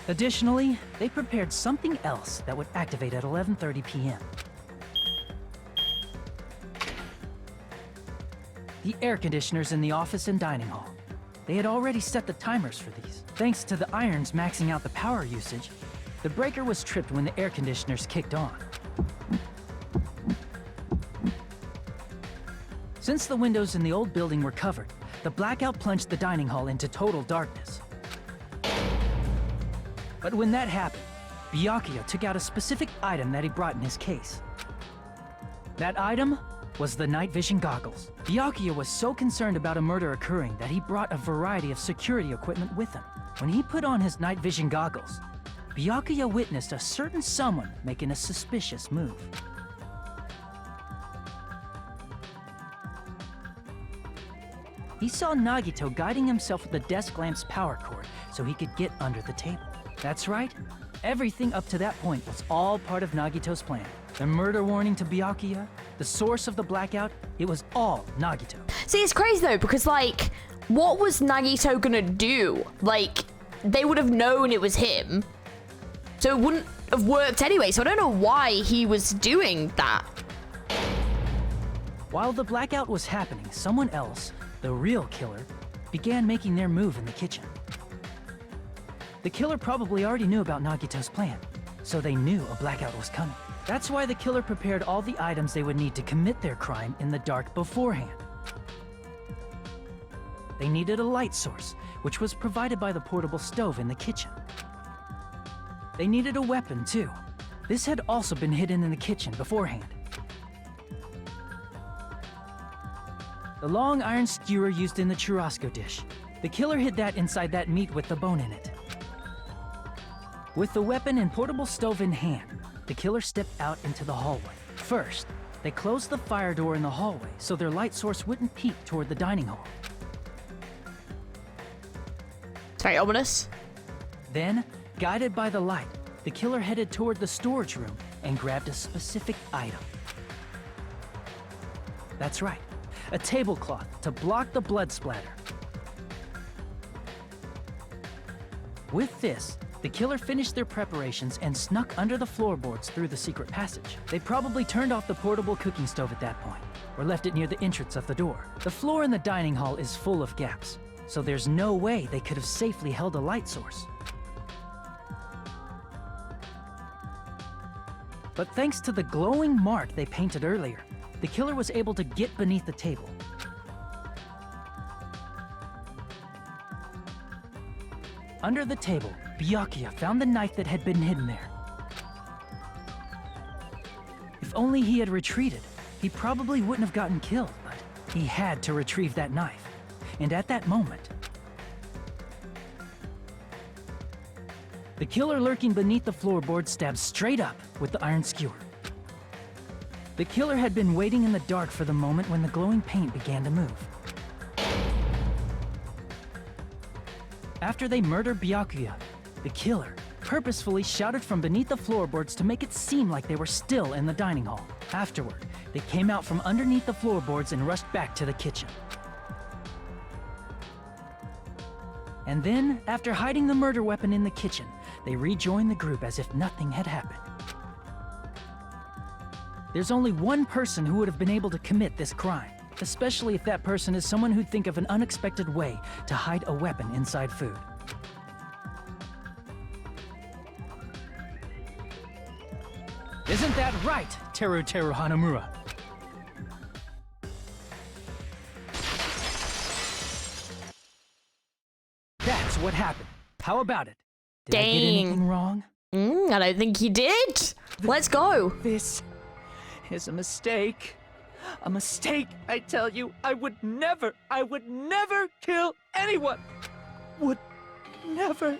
Additionally, they prepared something else that would activate at 11:30 p.m. The air conditioners in the office and dining hall. They had already set the timers for these. Thanks to the irons maxing out the power usage, the breaker was tripped when the air conditioners kicked on. Since the windows in the old building were covered, the blackout plunged the dining hall into total darkness. But when that happened, Byakuya took out a specific item that he brought in his case. That item was the night vision goggles. Byakuya was so concerned about a murder occurring that he brought a variety of security equipment with him. When he put on his night vision goggles, Byakuya witnessed a certain someone making a suspicious move. He saw Nagito guiding himself with the desk lamp's power cord so he could get under the table. That's right. Everything up to that point was all part of Nagito's plan. The murder warning to Byakuya, the source of the blackout, it was all Nagito. See, it's crazy though, because like, what was Nagito gonna do? Like, they would have known it was him, so it wouldn't have worked anyway, so I don't know why he was doing that. While the blackout was happening, someone else, the real killer, began making their move in the kitchen. The killer probably already knew about Nagito's plan, so they knew a blackout was coming. That's why the killer prepared all the items they would need to commit their crime in the dark beforehand. They needed a light source, which was provided by the portable stove in the kitchen. They needed a weapon, too. This had also been hidden in the kitchen beforehand. The long iron skewer used in the churrasco dish. The killer hid that inside that meat with the bone in it. With the weapon and portable stove in hand, the killer stepped out into the hallway. First, they closed the fire door in the hallway so their light source wouldn't peek toward the dining hall. It's very ominous. Then, guided by the light, the killer headed toward the storage room and grabbed a specific item. That's right, a tablecloth to block the blood splatter. With this, the killer finished their preparations and snuck under the floorboards through the secret passage. They probably turned off the portable cooking stove at that point, or left it near the entrance of the door. The floor in the dining hall is full of gaps, so there's no way they could have safely held a light source. But thanks to the glowing mark they painted earlier, the killer was able to get beneath the table. Under the table, Byakuya found the knife that had been hidden there. If only he had retreated, he probably wouldn't have gotten killed, but he had to retrieve that knife. And at that moment, the killer lurking beneath the floorboard stabbed straight up with the iron skewer. The killer had been waiting in the dark for the moment when the glowing paint began to move. After they murdered Byakuya, the killer purposefully shouted from beneath the floorboards to make it seem like they were still in the dining hall. Afterward, they came out from underneath the floorboards and rushed back to the kitchen. And then, after hiding the murder weapon in the kitchen, they rejoined the group as if nothing had happened. There's only one person who would have been able to commit this crime, especially if that person is someone who'd think of an unexpected way to hide a weapon inside food. Isn't that right, Teru Hanamura? That's what happened. How about it? Did I get anything wrong? I don't think you did. Let's go. This is a mistake. A mistake, I tell you. I would never kill anyone. Would never.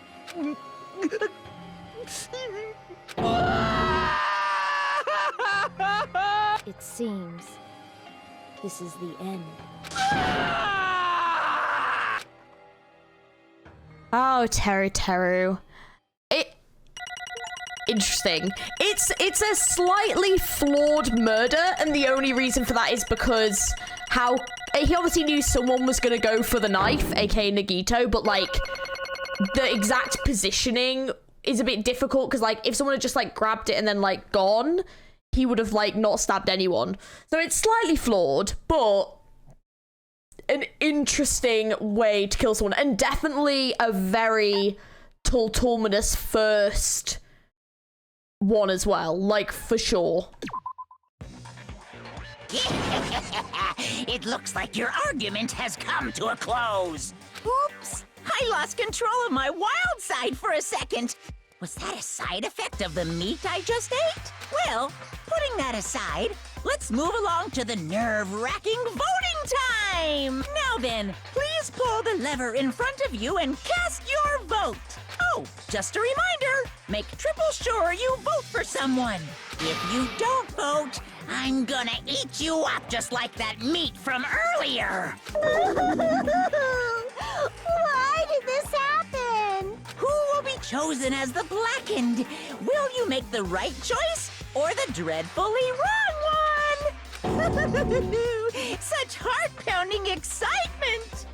It seems this is the end. Oh, Teru. Interesting. It's a slightly flawed murder, and the only reason for that is because he obviously knew someone was gonna go for the knife, aka Nagito, but like the exact positioning is a bit difficult because like if someone had just like grabbed it and then like gone, he would have like not stabbed anyone. So it's slightly flawed, but an interesting way to kill someone, and definitely a very Tultuminous first one as well, like for sure. It looks like your argument has come to a close. Oops! I lost control of my wild side for a second. Was that a side effect of the meat I just ate? Well, putting that aside, let's move along to the nerve-wracking voting time! Now then, please pull the lever in front of you and cast your vote. Oh, just a reminder, make triple sure you vote for someone. If you don't vote, I'm gonna eat you up just like that meat from earlier. Why did this happen? Who will be chosen as the blackened? Will you make the right choice or the dreadfully wrong one? Such heart-pounding excitement!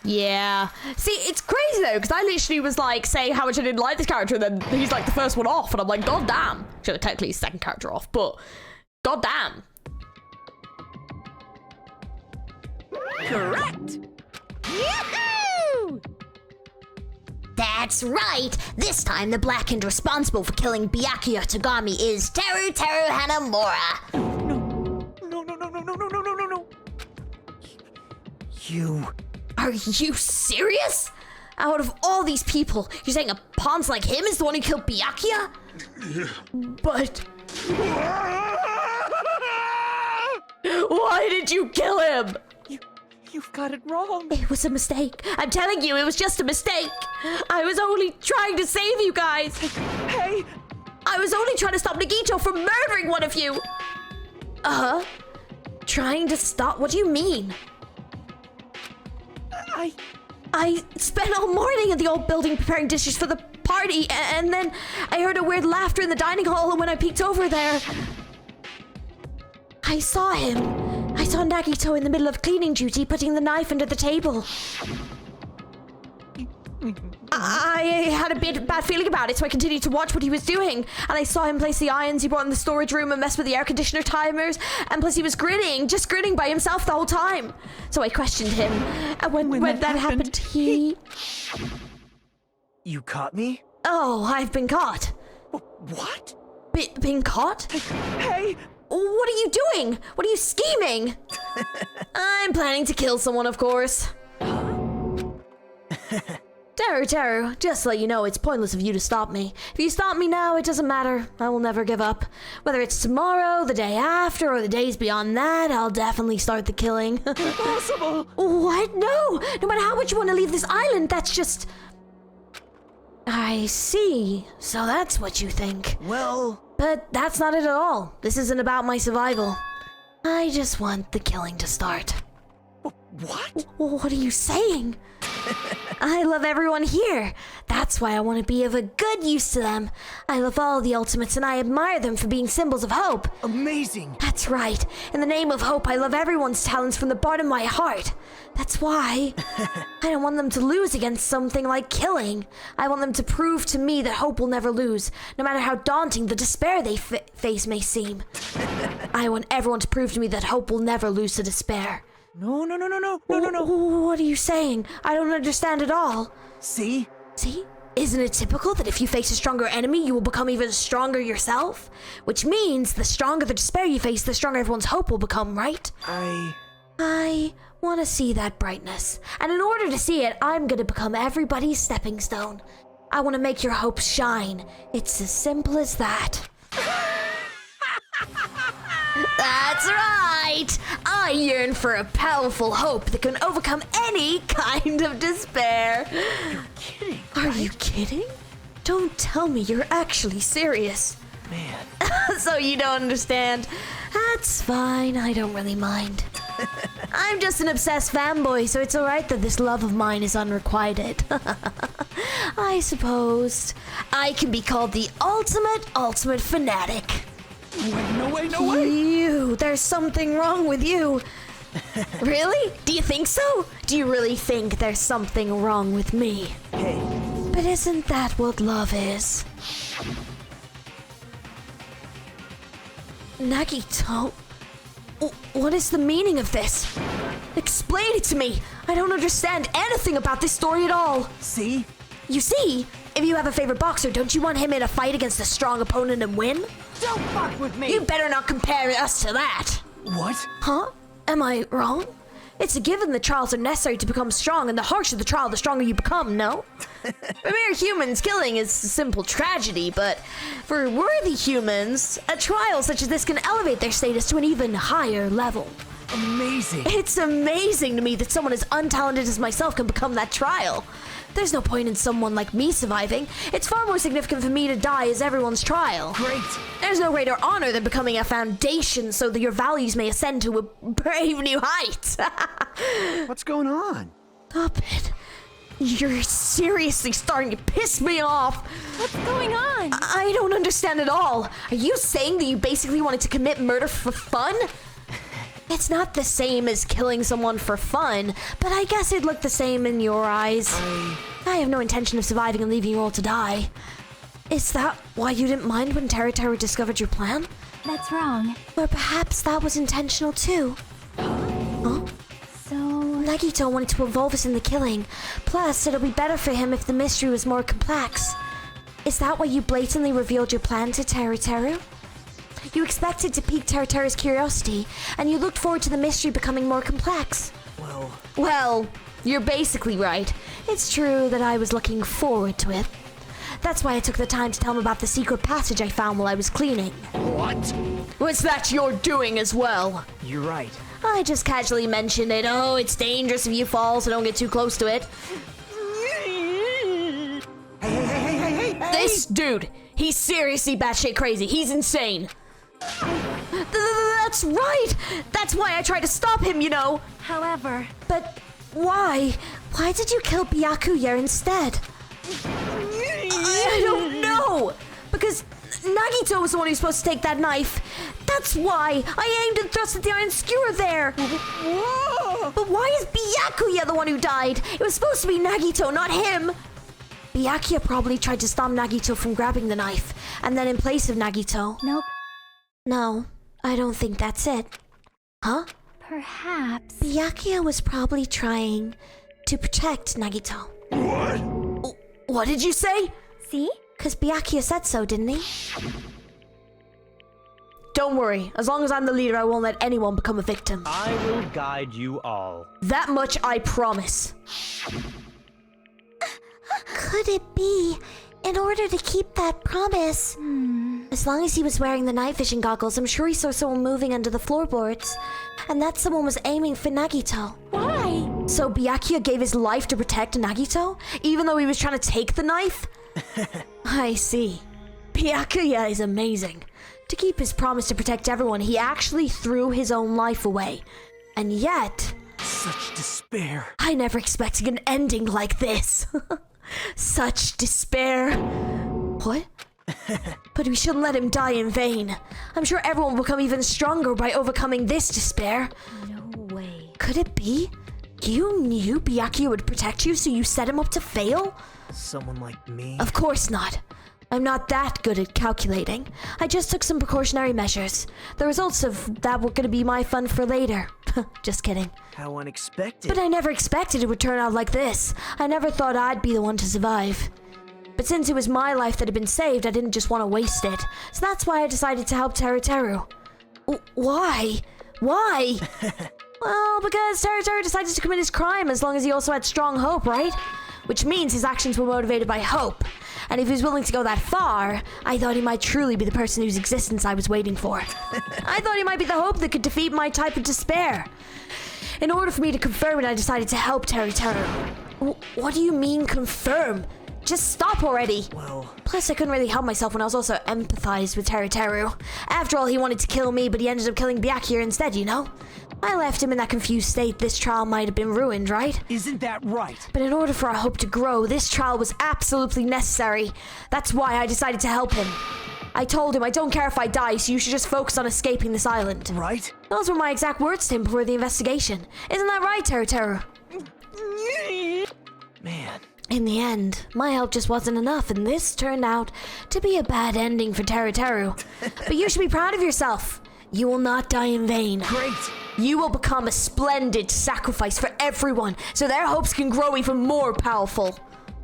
Yeah. See, it's crazy though, because I literally was like saying how much I didn't like this character, and then he's like the first one off, and I'm like, god damn. Actually, technically he's the second character off, but god damn. Correct! Yahoo! That's right! This time the blackened responsible for killing Byakuya Togami is Teru Hanamura. No. You... Are you serious? Out of all these people, you're saying a pawn's like him is the one who killed Byakuya? But... Why did you kill him? You've got it wrong. It was a mistake. I'm telling you, it was just a mistake. I was only trying to save you guys. Hey! I was only trying to stop Nagito from murdering one of you. Trying to stop? What do you mean? I spent all morning in the old building preparing dishes for the party, and then I heard a weird laughter in the dining hall, and when I peeked over there, I saw him. I saw Nagito in the middle of cleaning duty, putting the knife under the table. I had a bad feeling about it, so I continued to watch what he was doing. And I saw him place the irons he brought in the storage room and mess with the air conditioner timers. And plus he was grinning, just grinning by himself the whole time. So I questioned him. And when that happened, he... You caught me? Oh, I've been caught. What? Been caught? Hey! What What are you doing? What are you scheming? I'm planning to kill someone, of course. Teru, just to let you know, it's pointless of you to stop me. If you stop me now, it doesn't matter. I will never give up. Whether it's tomorrow, the day after, or the days beyond that, I'll definitely start the killing. Impossible! What? No! No matter how much you want to leave this island, that's just... I see. So that's what you think. Well... But that's not it at all. This isn't about my survival. I just want the killing to start. What? What are you saying? I love everyone here. That's why I want to be of a good use to them. I love all the Ultimates and I admire them for being symbols of hope. Amazing. That's right. In the name of hope, I love everyone's talents from the bottom of my heart. That's why I don't want them to lose against something like killing. I want them to prove to me that hope will never lose, no matter how daunting the despair they face may seem. I want everyone to prove to me that hope will never lose to despair. No. What are you saying? I don't understand at all. See? See? Isn't it typical that if you face a stronger enemy, you will become even stronger yourself? Which means the stronger the despair you face, the stronger everyone's hope will become, right? I want to see that brightness. And in order to see it, I'm going to become everybody's stepping stone. I want to make your hope shine. It's as simple as that. That's right! I yearn for a powerful hope that can overcome any kind of despair. You're kidding, Are you kidding? Don't tell me you're actually serious. Man. So you don't understand? That's fine, I don't really mind. I'm just an obsessed fanboy, so it's alright that this love of mine is unrequited. I suppose I can be called the ultimate fanatic. No way. You, there's something wrong with you. Really? Do you think so? Do you really think there's something wrong with me? Hey. But isn't that what love is? Nagito? What is the meaning of this? Explain it to me. I don't understand anything about this story at all. See? You see? If you have a favorite boxer, don't you want him in a fight against a strong opponent and win? Don't fuck with me! You better not compare us to that. What? Huh? Am I wrong? It's a given that trials are necessary to become strong, and the harsher the trial, the stronger you become, no? For mere humans, killing is a simple tragedy, but for worthy humans, a trial such as this can elevate their status to an even higher level. Amazing. It's amazing to me that someone as untalented as myself can become that trial. There's no point in someone like me surviving. It's far more significant for me to die as everyone's trial. Great. There's no greater honor than becoming a foundation so that your values may ascend to a brave new height. What's going on? Stop it. You're seriously starting to piss me off. What's going on? I don't understand at all. Are you saying that you basically wanted to commit murder for fun? It's not the same as killing someone for fun, but I guess it'd look the same in your eyes. I have no intention of surviving and leaving you all to die. Is that why you didn't mind when Teru discovered your plan? That's wrong. Or perhaps that was intentional too. Huh? So... Nagito wanted to involve us in the killing. Plus, it'll be better for him if the mystery was more complex. Is that why you blatantly revealed your plan to Teru? You expected to pique Teru's curiosity, and you looked forward to the mystery becoming more complex. Well, you're basically right. It's true that I was looking forward to it. That's why I took the time to tell him about the secret passage I found while I was cleaning. What? Was that your doing as well? You're right. I just casually mentioned it. Oh, it's dangerous if you fall, so don't get too close to it. Hey. This dude, he's seriously batshit crazy. He's insane. That's right! That's why I tried to stop him, you know! However... But why? Why did you kill Byakuya instead? I don't know! Because Nagito was the one who's supposed to take that knife. That's why I aimed and thrusted the iron skewer there. But why is Byakuya the one who died? It was supposed to be Nagito, not him. Byakuya probably tried to stop Nagito from grabbing the knife, and then in place of Nagito... Nope. No, I don't think that's it. Huh? Perhaps... Byakuya was probably trying to protect Nagito. What? What did you say? See? Because Byakuya said so, didn't he? Don't worry. As long as I'm the leader, I won't let anyone become a victim. I will guide you all. That much I promise. Could it be, in order to keep that promise? As long as he was wearing the night vision goggles, I'm sure he saw someone moving under the floorboards. And that someone was aiming for Nagito. Why? So Byakuya gave his life to protect Nagito, even though he was trying to take the knife? I see. Byakuya is amazing. To keep his promise to protect everyone, he actually threw his own life away. And yet... Such despair. I never expected an ending like this. Such despair. What? But we shouldn't let him die in vain. I'm sure everyone will become even stronger by overcoming this despair. No way. Could it be? You knew Byakuya would protect you, so you set him up to fail? Someone like me? Of course not. I'm not that good at calculating. I just took some precautionary measures. The results of that were gonna be my fun for later. Just kidding. How unexpected. But I never expected it would turn out like this. I never thought I'd be the one to survive. But since it was my life that had been saved, I didn't just want to waste it. So that's why I decided to help Teru Teru. Why? Why? Well, because Teru Teru decided to commit his crime as long as he also had strong hope, right? Which means his actions were motivated by hope. And if he was willing to go that far, I thought he might truly be the person whose existence I was waiting for. I thought he might be the hope that could defeat my type of despair. In order for me to confirm it, I decided to help Teru Teru. What do you mean, confirm? Just stop already. Well... Plus, I couldn't really help myself when I was also empathized with Teru Teru. After all, he wanted to kill me, but he ended up killing Byakuya instead, you know? I left him in that confused state. This trial might have been ruined, right? Isn't that right? But in order for our hope to grow, this trial was absolutely necessary. That's why I decided to help him. I told him, I don't care if I die, so you should just focus on escaping this island. Right? Those were my exact words to him before the investigation. Isn't that right, Teru Teru? Man. In the end, my help just wasn't enough, and this turned out to be a bad ending for Teru Teru. But you should be proud of yourself. You will not die in vain. Great. You will become a splendid sacrifice for everyone, so their hopes can grow even more powerful.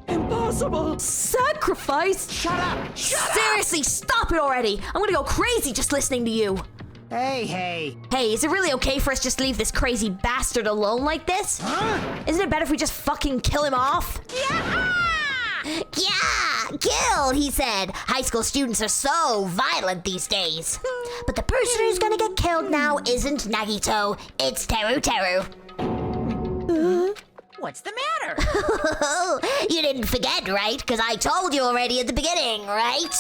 Impossible! Sacrifice? Shut up! Seriously, stop it already! I'm gonna go crazy just listening to you. Hey. Hey, is it really okay for us just to leave this crazy bastard alone like this? Huh? Isn't it better if we just fucking kill him off? Yeah, killed, he said. High school students are so violent these days. But the person who's gonna get killed now isn't Nagito, it's Teru Teru. What's the matter? You didn't forget, right? Because I told you already at the beginning, right?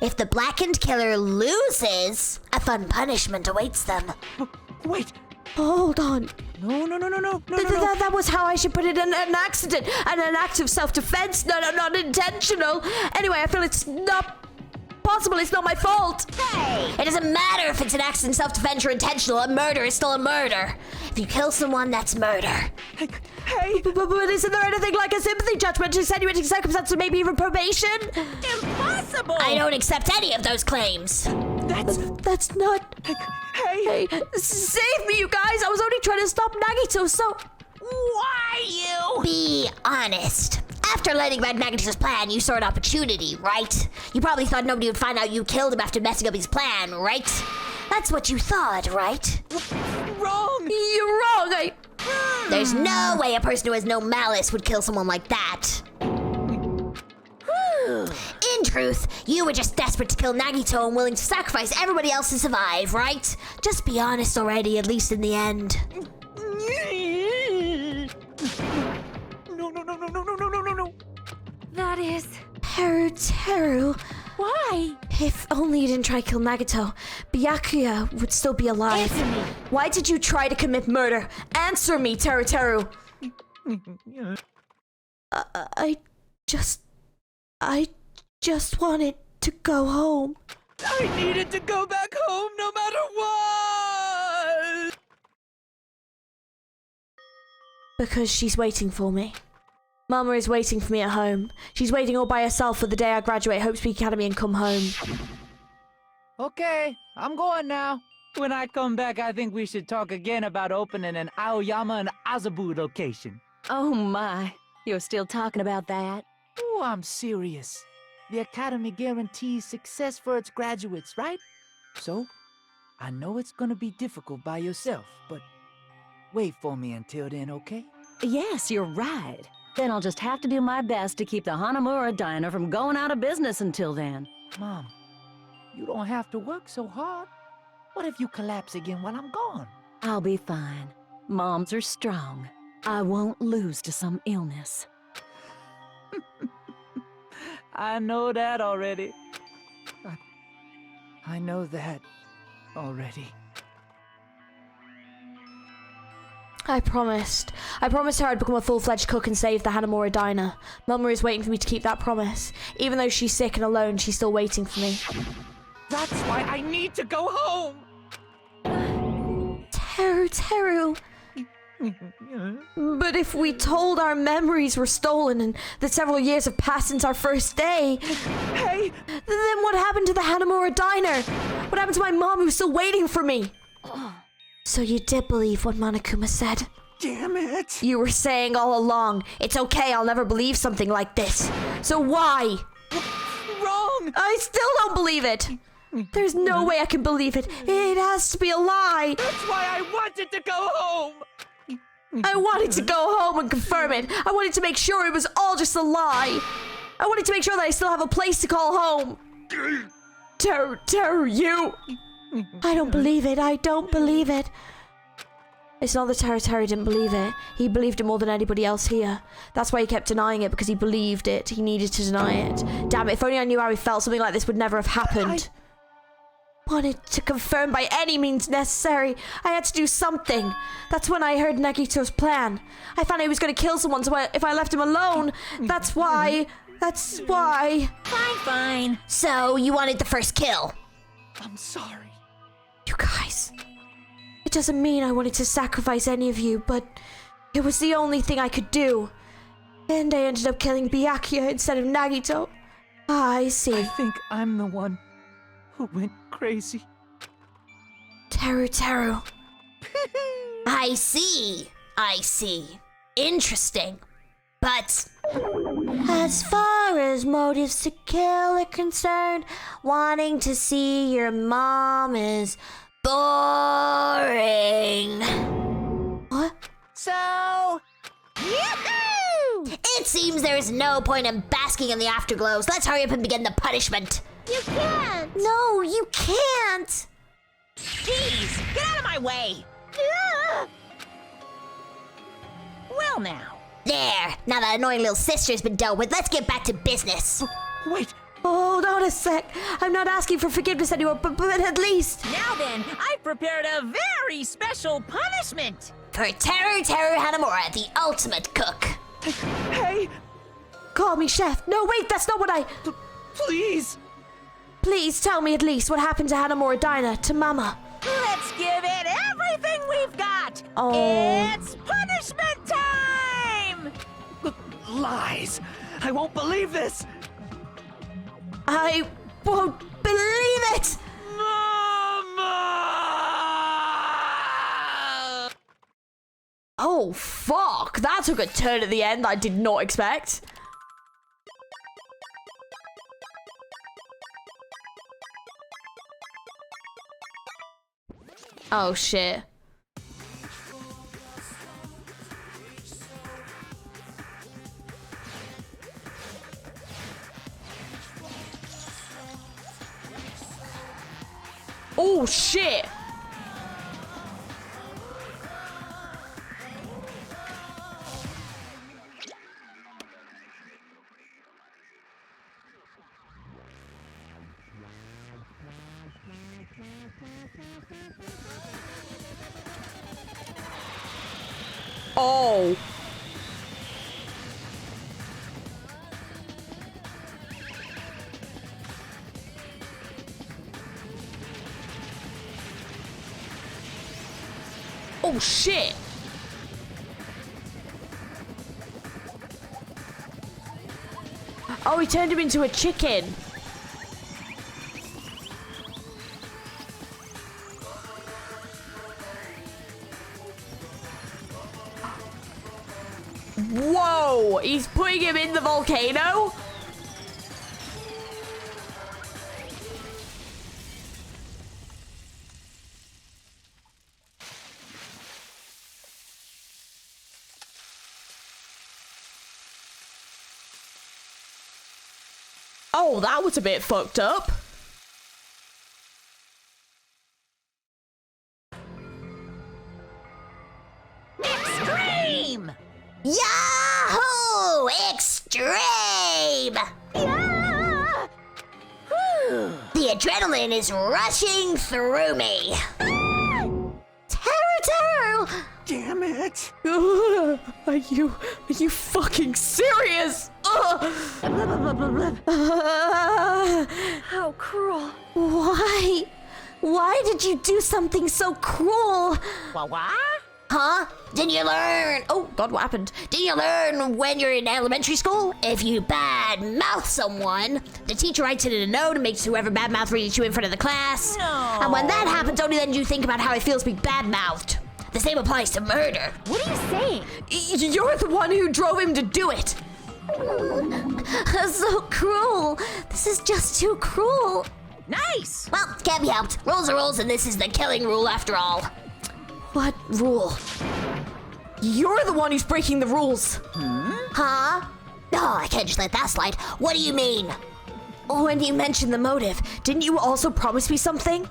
If the blackened killer loses, a fun punishment awaits them. Wait. Hold on. No. That was how I should put it, an accident, and an act of self-defense, not intentional. Anyway, I feel it's not possible, it's not my fault. Hey! It doesn't matter if it's an accident, self-defense, or intentional. A murder is still a murder. If you kill someone, that's murder. Hey! But isn't there anything like a sympathy judgment, extenuating circumstance, or maybe even probation? Impossible! I don't accept any of those claims. That's not... Hey! Save me, you guys! I was only trying to stop Nagito, so... Why you? Be honest. After learning about Nagito's plan, you saw an opportunity, right? You probably thought nobody would find out you killed him after messing up his plan, right? That's what you thought, right? Wrong! You're wrong, There's no way a person who has no malice would kill someone like that. In truth, you were just desperate to kill Nagito and willing to sacrifice everybody else to survive, right? Just be honest already, at least in the end. No. That is... Teru. Why? If only you didn't try to kill Nagito, Byakuya would still be alive. Answer me. Why did you try to commit murder? Answer me, Teru. I just wanted to go home. I needed to go back home no matter what! Because she's waiting for me. Mama is waiting for me at home. She's waiting all by herself for the day I graduate Hope Speak Academy and come home. Okay, I'm going now. When I come back, I think we should talk again about opening an Aoyama and Azabu location. Oh my, you're still talking about that? Oh, I'm serious. The Academy guarantees success for its graduates, right? So, I know it's gonna be difficult by yourself, but wait for me until then, okay? Yes, you're right. Then I'll just have to do my best to keep the Hanamura Diner from going out of business until then. Mom, you don't have to work so hard. What if you collapse again while I'm gone? I'll be fine. Moms are strong. I won't lose to some illness. I know that already. I know that already. I promised her I'd become a full-fledged cook and save the Hanamura Diner. Mama is waiting for me to keep that promise. Even though she's sick and alone, she's still waiting for me. That's why I need to go home! Teru. But if we told our memories were stolen and that several years have passed since our first day... Hey! Then what happened to the Hanamura Diner? What happened to my mom who's still waiting for me? So you did believe what Monokuma said? Damn it! You were saying all along, it's okay, I'll never believe something like this. So why? Wrong! I still don't believe it. There's no way I can believe it. It has to be a lie. That's why I wanted to go home! I wanted to go home and confirm it. I wanted to make sure it was all just a lie. I wanted to make sure that I still have a place to call home. Teru, you... I don't believe it. I don't believe it. It's not that Teru didn't believe it. He believed it more than anybody else here. That's why he kept denying it, because he believed it. He needed to deny it. Damn it, if only I knew how he felt, something like this would never have happened. Wanted to confirm by any means necessary. I had to do something. That's when I heard Nagito's plan. I found he was going to kill someone, so if I left him alone, that's why. Fine. So, you wanted the first kill? I'm sorry. You guys, it doesn't mean I wanted to sacrifice any of you, but it was the only thing I could do. And I ended up killing Byakuya instead of Nagito. I see. I think I'm the one who went crazy. Teru. I see. Interesting. But as far as motives to kill are concerned, wanting to see your mom is boring. What? So... Yoo-hoo! It seems there is no point in basking in the afterglows. Let's hurry up and begin the punishment. You can't! No, you can't! Jeez, get out of my way! Well now. There, now that annoying little sister's been dealt with, let's get back to business. Wait. Hold on a sec. I'm not asking for forgiveness anymore, but at least... Now then, I've prepared a very special punishment! For Teru Hanamura, the ultimate cook. Hey! Call me chef. No, wait, that's not what I... Please! Please tell me at least what happened to Hanamura Diner, to Mama. Let's give it everything we've got! Oh. It's punishment time! Lies! I won't believe this! I won't believe it! Mama! Oh, fuck. That took a turn at the end I did not expect. Oh, shit. Oh, shit. Oh. Oh, shit. Oh, he turned him into a chicken. Whoa, he's putting him in the volcano? Oh, that was a bit fucked up. Extreme! Yahoo! Extreme! Yeah! The adrenaline is rushing through me. Terror! Damn it! Are you fucking serious? How cruel. Why did you do something so cruel? What? Huh? Didn't you learn? Oh, God, what happened? Didn't you learn when you're in elementary school? If you bad-mouth someone, the teacher writes it in a note and makes whoever bad-mouth reads you in front of the class. No. And when that happens, only then do you think about how it feels to be bad-mouthed. The same applies to murder. What are you saying? You're the one who drove him to do it. So cruel. This is just too cruel. Nice! Well, can't be helped. Rules are rules, and this is the killing rule after all. What rule? You're the one who's breaking the rules. Huh? Oh, I can't just let that slide. What do you mean? When you mentioned the motive, didn't you also promise me something?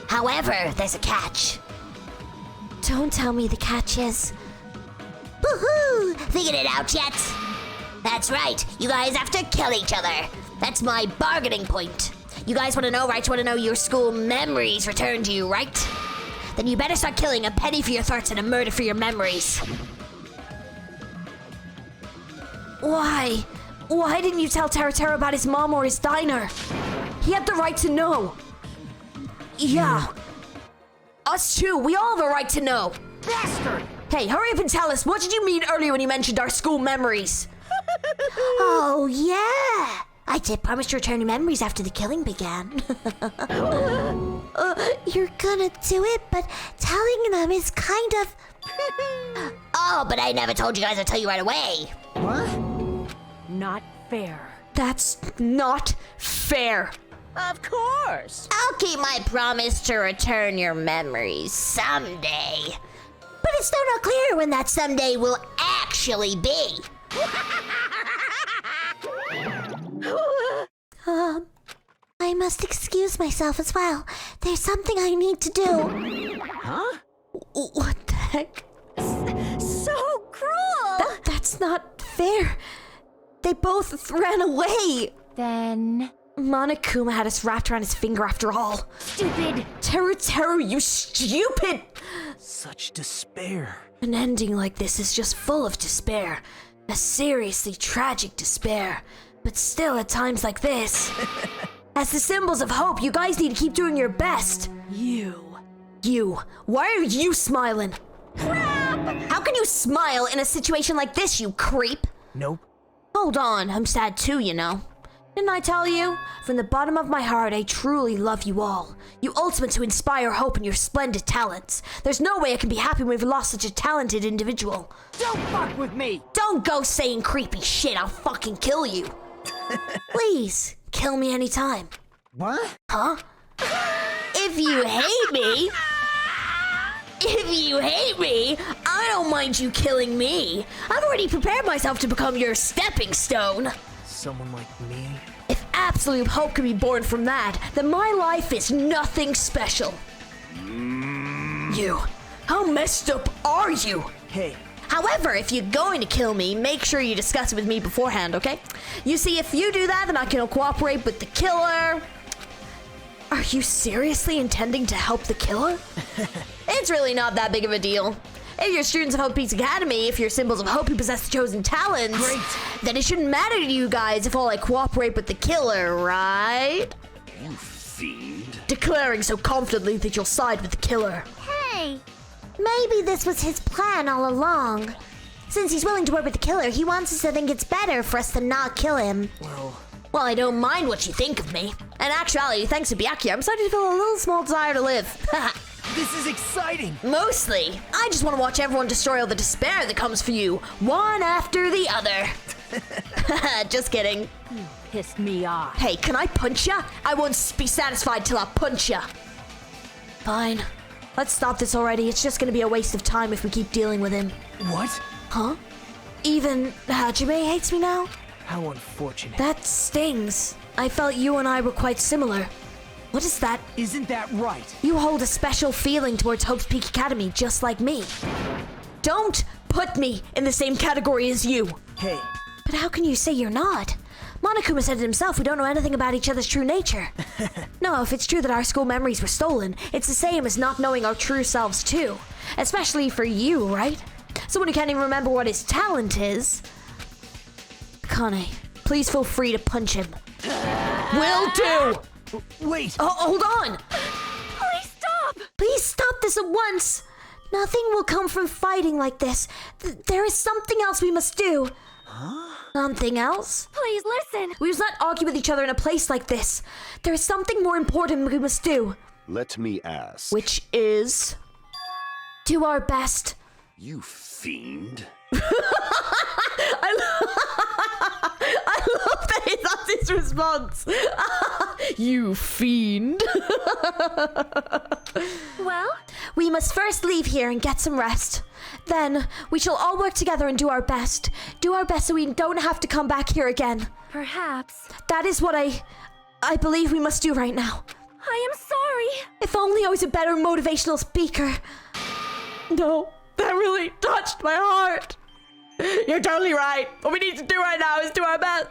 However, there's a catch. Don't tell me the catch is... Woohoo! Figured it out yet? That's right. You guys have to kill each other. That's my bargaining point. You guys want to know, right? You want to know your school memories returned to you, right? Then you better start killing a penny for your thoughts and a murder for your memories. Why? Why didn't you tell Taro about his mom or his diner? He had the right to know. Yeah. Us too. We all have a right to know. Bastard! Hey, hurry up and tell us. What did you mean earlier when you mentioned our school memories? Oh, yeah. I did promise to return your memories after the killing began. You're gonna do it, but telling them is kind of... Oh, but I never told you guys. I'll tell you right away. What? Not fair. That's not fair. Of course! I'll keep my promise to return your memories someday. But it's still not clear when that someday will actually be. I must excuse myself as well. There's something I need to do. Huh? What the heck? So cruel! That's not fair. They both ran away. Then... Monokuma had us wrapped around his finger after all. Stupid! Teru, you stupid! Such despair. An ending like this is just full of despair. A seriously tragic despair. But still, at times like this, as the symbols of hope, you guys need to keep doing your best. You. Why are you smiling? Crap! How can you smile in a situation like this, you creep? Nope. Hold on, I'm sad too, you know. Didn't I tell you? From the bottom of my heart, I truly love you all. You ultimate to inspire hope in your splendid talents. There's no way I can be happy we've lost such a talented individual. Don't fuck with me! Don't go saying creepy shit, I'll fucking kill you. Please, kill me anytime. What? Huh? If you hate me, I don't mind you killing me. I've already prepared myself to become your stepping stone. Someone like me? If absolute hope can be born from that, then my life is nothing special. You, how messed up are you? Hey. However, if you're going to kill me, make sure you discuss it with me beforehand, okay? You see, if you do that, then I can cooperate with the killer. Are you seriously intending to help the killer? It's really not that big of a deal. If you're students of Hope Peaks Academy, if you're symbols of hope who possess the chosen talents, great, then it shouldn't matter to you guys if all I cooperate with the killer, right? You fiend. Declaring so confidently that you'll side with the killer. Hey, maybe this was his plan all along. Since he's willing to work with the killer, he wants us to think it's better for us to not kill him. Well, I don't mind what you think of me. In actuality, thanks to Byakuya, I'm starting to feel a little small desire to live. This is exciting! Mostly, I just want to watch everyone destroy all the despair that comes for you, one after the other. Just kidding. You pissed me off. Hey, can I punch ya? I won't be satisfied till I punch ya. Fine. Let's stop this already. It's just gonna be a waste of time if we keep dealing with him. What? Huh? Even Hajime hates me now? How unfortunate. That stings. I felt you and I were quite similar. What is that? Isn't that right? You hold a special feeling towards Hope's Peak Academy, just like me. Don't put me in the same category as you. Hey. But how can you say you're not? Monokuma said it himself, we don't know anything about each other's true nature. No, if it's true that our school memories were stolen, it's the same as not knowing our true selves too. Especially for you, right? Someone who can't even remember what his talent is. Akane, please feel free to punch him. Will do! Wait! Oh, hold on! Please stop! Please stop this at once! Nothing will come from fighting like this. There is something else we must do. Huh? Something else? Please listen! We must not argue with each other in a place like this. There is something more important we must do. Let me ask. Which is... do our best. You fiend. I love that that's his response. You fiend. Well? We must first leave here and get some rest. Then, we shall all work together and do our best. Do our best so we don't have to come back here again. Perhaps. That is what I believe we must do right now. I am sorry. If only I was a better motivational speaker. No, that really touched my heart. You're totally right. What we need to do right now is do our best.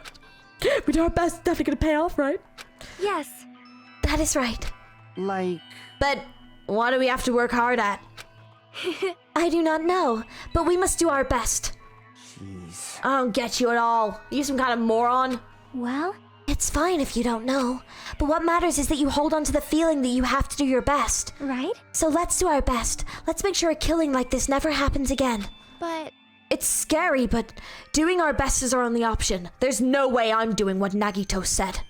We do our best, it's definitely gonna pay off, right? Yes. That is right. Like... But what do we have to work hard at? I do not know, but we must do our best. Jeez. I don't get you at all. You some kind of moron? Well? It's fine if you don't know, but what matters is that you hold on to the feeling that you have to do your best. Right? So let's do our best. Let's make sure a killing like this never happens again. But... It's scary, but doing our best is our only option. There's no way I'm doing what Nagito said.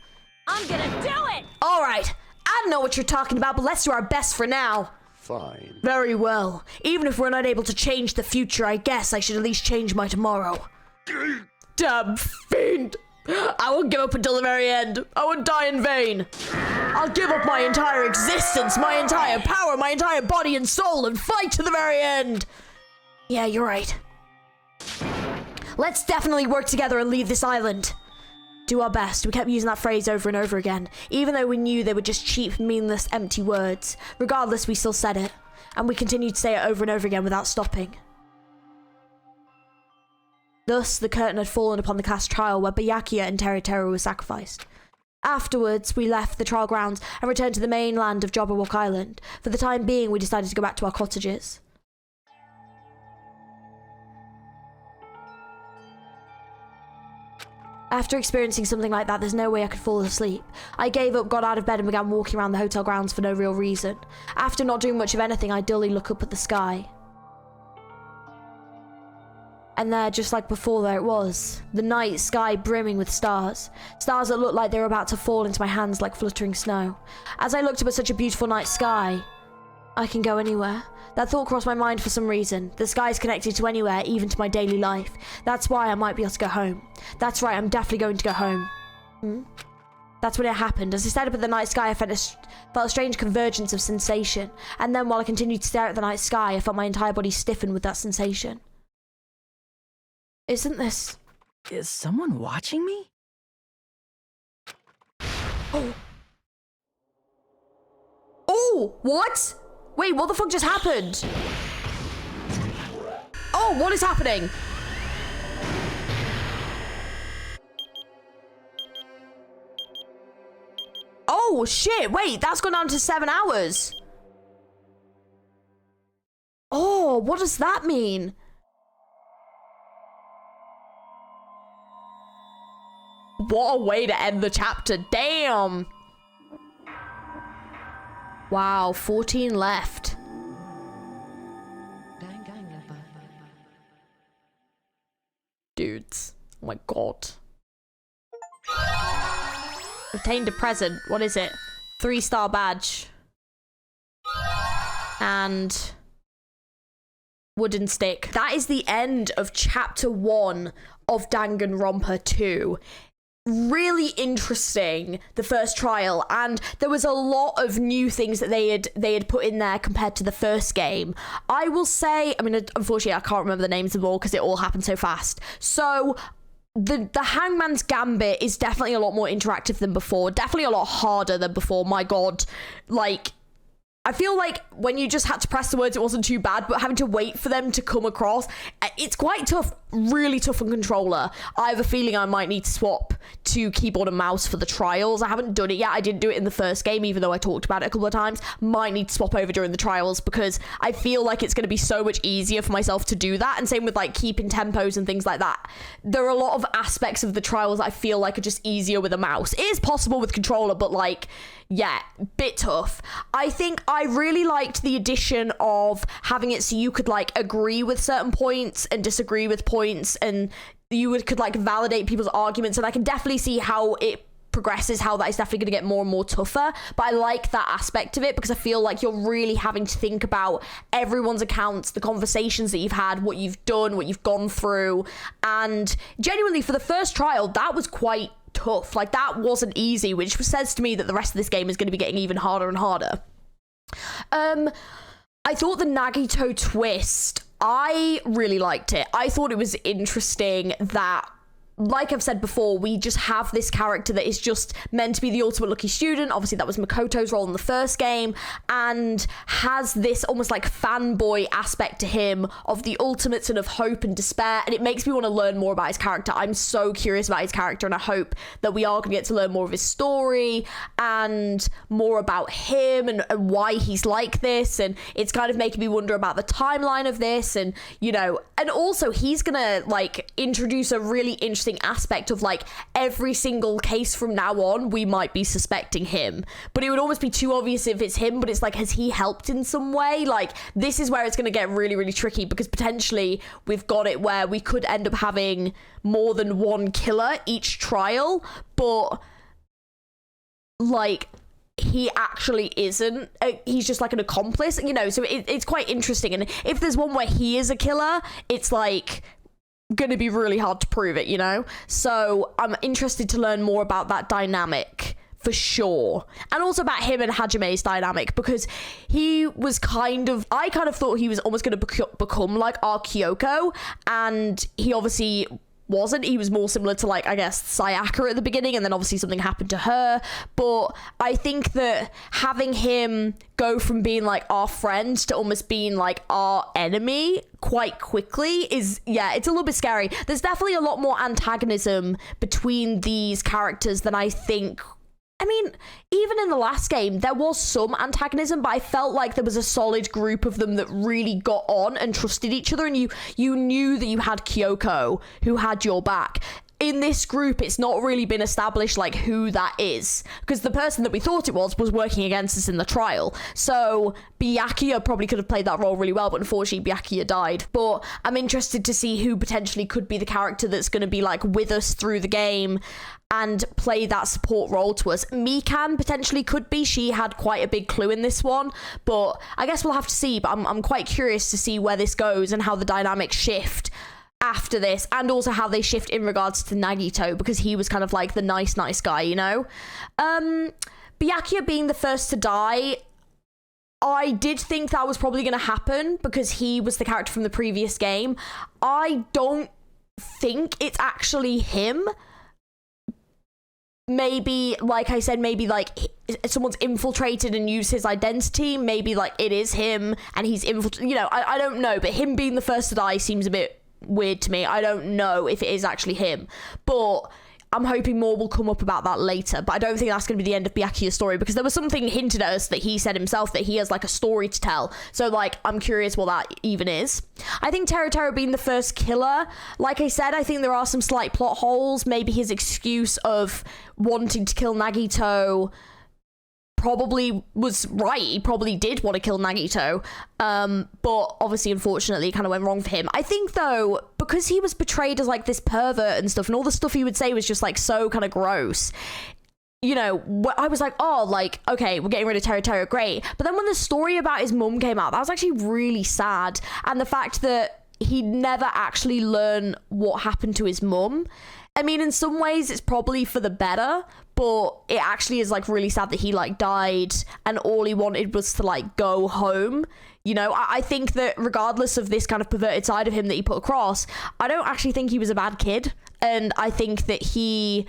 I'm gonna do it! Alright, I don't know what you're talking about, but let's do our best for now. Fine. Very well. Even if we're not able to change the future, I guess I should at least change my tomorrow. Damn fiend! I won't give up until the very end. I won't die in vain. I'll give up my entire existence, my entire power, my entire body and soul, and fight to the very end. Yeah, you're right. Let's definitely work together and leave this island. Do our best. We kept using that phrase over and over again, even though we knew they were just cheap, meaningless, empty words. Regardless, we still said it, and we continued to say it over and over again without stopping. Thus, the curtain had fallen upon the class trial where Byakuya and Teruteru were sacrificed. Afterwards, we left the trial grounds and returned to the mainland of Jabberwock Island. For the time being, we decided to go back to our cottages. After experiencing something like that, there's no way I could fall asleep. I gave up, got out of bed and began walking around the hotel grounds for no real reason. After not doing much of anything, I dully look up at the sky. And there, just like before, there it was. The night sky brimming with stars. Stars that looked like they were about to fall into my hands like fluttering snow. As I looked up at such a beautiful night sky, I can go anywhere. That thought crossed my mind for some reason. The sky's connected to anywhere, even to my daily life. That's why I might be able to go home. That's right, I'm definitely going to go home. That's when it happened. As I stared up at the night sky, I felt a strange convergence of sensation. And then while I continued to stare at the night sky, I felt my entire body stiffen with that sensation. Isn't this... Is someone watching me? Oh. Oh, what? Wait, what the fuck just happened? Oh, what is happening? Oh, shit. Wait, that's gone down to 7 hours. Oh, what does that mean? What a way to end the chapter. Damn. Wow, 14 left. Dudes. Oh my god. Obtained a present. What is it? 3-star badge. And... wooden stick. That is the end of chapter 1 of Danganronpa 2. Really interesting, the first trial, and there was a lot of new things that they had put in there compared to the first game. I will say, I mean, unfortunately I can't remember the names of them all because it all happened so fast. So the Hangman's Gambit is definitely a lot more interactive than before, definitely a lot harder than before. My god, like, I feel like when you just had to press the words, it wasn't too bad, but having to wait for them to come across, it's quite tough, really tough on controller. I have a feeling I might need to swap to keyboard and mouse for the trials. I haven't done it yet. I didn't do it in the first game, even though I talked about it a couple of times. Might need to swap over during the trials because I feel like it's going to be so much easier for myself to do that. And same with like keeping tempos and things like that. There are a lot of aspects of the trials I feel like are just easier with a mouse. It is possible with controller, but like, yeah, bit tough. I think I really liked the addition of having it so you could like agree with certain points and disagree with points, and you could like validate people's arguments, and I can definitely see how it progresses, how that is definitely going to get more and more tougher. But I like that aspect of it because I feel like you're really having to think about everyone's accounts, the conversations that you've had, what you've done, what you've gone through. And genuinely for the first trial, that was quite tough. Like, that wasn't easy, which says to me that the rest of this game is going to be getting even harder and harder. I thought the Nagito twist, I really liked it. I thought it was interesting that, like I've said before, we just have this character that is just meant to be the ultimate lucky student. Obviously, that was Makoto's role in the first game, and has this almost like fanboy aspect to him of the ultimate sort of hope and despair, and it makes me want to learn more about his character. I'm so curious about his character, and I hope that we are going to get to learn more of his story and more about him and why he's like this, and it's kind of making me wonder about the timeline of this, and, you know, and also he's gonna like introduce a really interesting aspect of like every single case from now on we might be suspecting him, but it would almost be too obvious if it's him, but it's like, has he helped in some way? Like, this is where it's going to get really, really tricky, because potentially we've got it where we could end up having more than one killer each trial, but like he actually isn't, he's just like an accomplice, you know, so it's quite interesting. And if there's one where he is a killer, it's like gonna be really hard to prove it, you know? So I'm interested to learn more about that dynamic for sure, and also about him and Hajime's dynamic, because he was I kind of thought he was almost gonna become like our Kyoko, and he obviously wasn't. He was more similar to, like, I guess, Sayaka at the beginning, and then obviously something happened to her. But I think that having him go from being like our friend to almost being like our enemy quite quickly is, yeah, it's a little bit scary. There's definitely a lot more antagonism between these characters than I think. I mean, even in the last game, there was some antagonism, but I felt like there was a solid group of them that really got on and trusted each other, and you knew that you had Kyoko who had your back. In this group, it's not really been established like who that is, because the person that we thought it was working against us in the trial. So Byakuya probably could have played that role really well, but unfortunately Byakuya died. But I'm interested to see who potentially could be the character that's going to be like with us through the game and play that support role to us. Mikan potentially could be. She had quite a big clue in this one, but I guess we'll have to see. But I'm quite curious to see where this goes and how the dynamics shift after this, and also how they shift in regards to Nagito, because he was kind of like the nice guy, you know? Byakuya being the first to die, I did think that was probably going to happen because he was the character from the previous game. I don't think it's actually him. Maybe, like I said, maybe like someone's infiltrated and used his identity. Maybe like it is him and he's infiltrated, you know, I don't know, but him being the first to die seems a bit weird to me. I don't know if it is actually him, but I'm hoping more will come up about that later. But I don't think that's going to be the end of Byakuya's story, because there was something hinted at us that he said himself that he has like a story to tell. So like, I'm curious what that even is. I think Teru being the first killer, like I said, I think there are some slight plot holes. Maybe his excuse of wanting to kill Nagito probably was right. He probably did want to kill Nagito, but obviously, unfortunately, it kind of went wrong for him. I think, though, because he was portrayed as like this pervert and stuff, and all the stuff he would say was just like so kind of gross, you know, I was like, oh, like, okay, we're getting rid of Teru, great. But then when the story about his mum came out, that was actually really sad. And the fact that he'd never actually learn what happened to his mum, I mean, in some ways it's probably for the better, but it actually is like really sad that he like died and all he wanted was to like go home. You know, I think that regardless of this kind of perverted side of him that he put across, I don't actually think he was a bad kid. and I think that he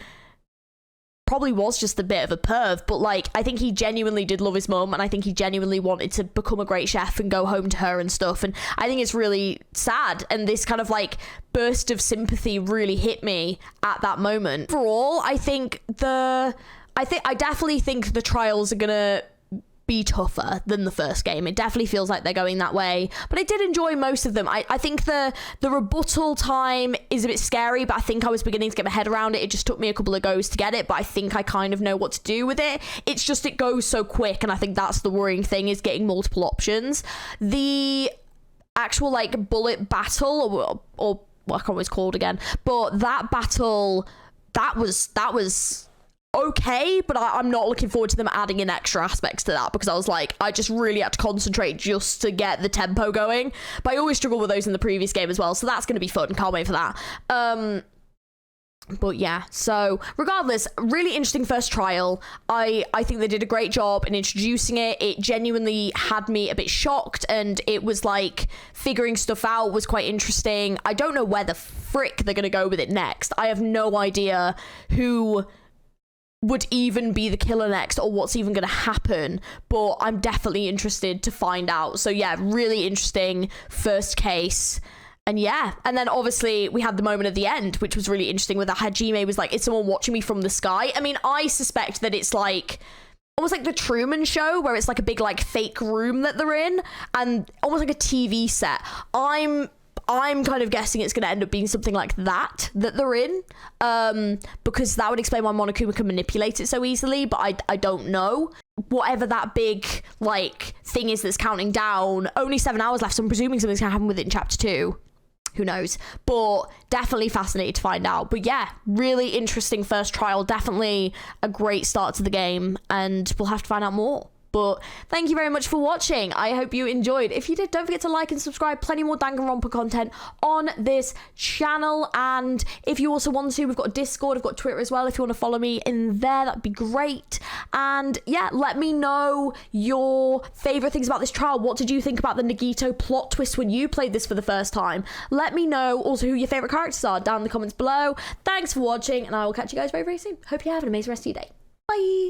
probably was just a bit of a perv, but like I think he genuinely did love his mum, and I think he genuinely wanted to become a great chef and go home to her and stuff, and I think it's really sad, and this kind of like burst of sympathy really hit me at that moment. Overall, I definitely think the trials are gonna be tougher than the first game. It definitely feels like they're going that way, but I did enjoy most of them. I think the rebuttal time is a bit scary, but I think I was beginning to get my head around it. It just took me a couple of goes to get it, but I think I kind of know what to do with it. It's just it goes so quick, and I think that's the worrying thing, is getting multiple options. The actual like bullet battle, or what I can't remember what it's called again, but that battle, that was okay, but I'm not looking forward to them adding in extra aspects to that, because I was like, I just really had to concentrate just to get the tempo going. But I always struggle with those in the previous game as well, so that's going to be fun. Can't wait for that. But yeah, so regardless, really interesting first trial. I think they did a great job in introducing it. It genuinely had me a bit shocked, and it was like figuring stuff out was quite interesting. I don't know where the frick they're going to go with it next. I have no idea who would even be the killer next, or what's even going to happen, but I'm definitely interested to find out. So yeah, really interesting first case. And yeah, and then obviously we had the moment at the end, which was really interesting, where the Hajime was like, is someone watching me from the sky? I mean, I suspect that it's like almost like the Truman Show, where it's like a big like fake room that they're in, and almost like a TV set. I'm kind of guessing it's going to end up being something like that they're in, because that would explain why Monokuma can manipulate it so easily, but I don't know. Whatever that big like thing is that's counting down, only 7 hours left, so I'm presuming something's going to happen with it in chapter 2. Who knows? But definitely fascinated to find out. But yeah, really interesting first trial. Definitely a great start to the game, and we'll have to find out more. But thank you very much for watching. I hope you enjoyed. If you did, don't forget to like and subscribe. Plenty more Danganronpa content on this channel. And if you also want to, we've got a Discord, I've got Twitter as well. If you want to follow me in there, that'd be great. And yeah, let me know your favorite things about this trial. What did you think about the Nagito plot twist when you played this for the first time? Let me know also who your favorite characters are down in the comments below. Thanks for watching, and I will catch you guys very, very soon. Hope you have an amazing rest of your day. Bye.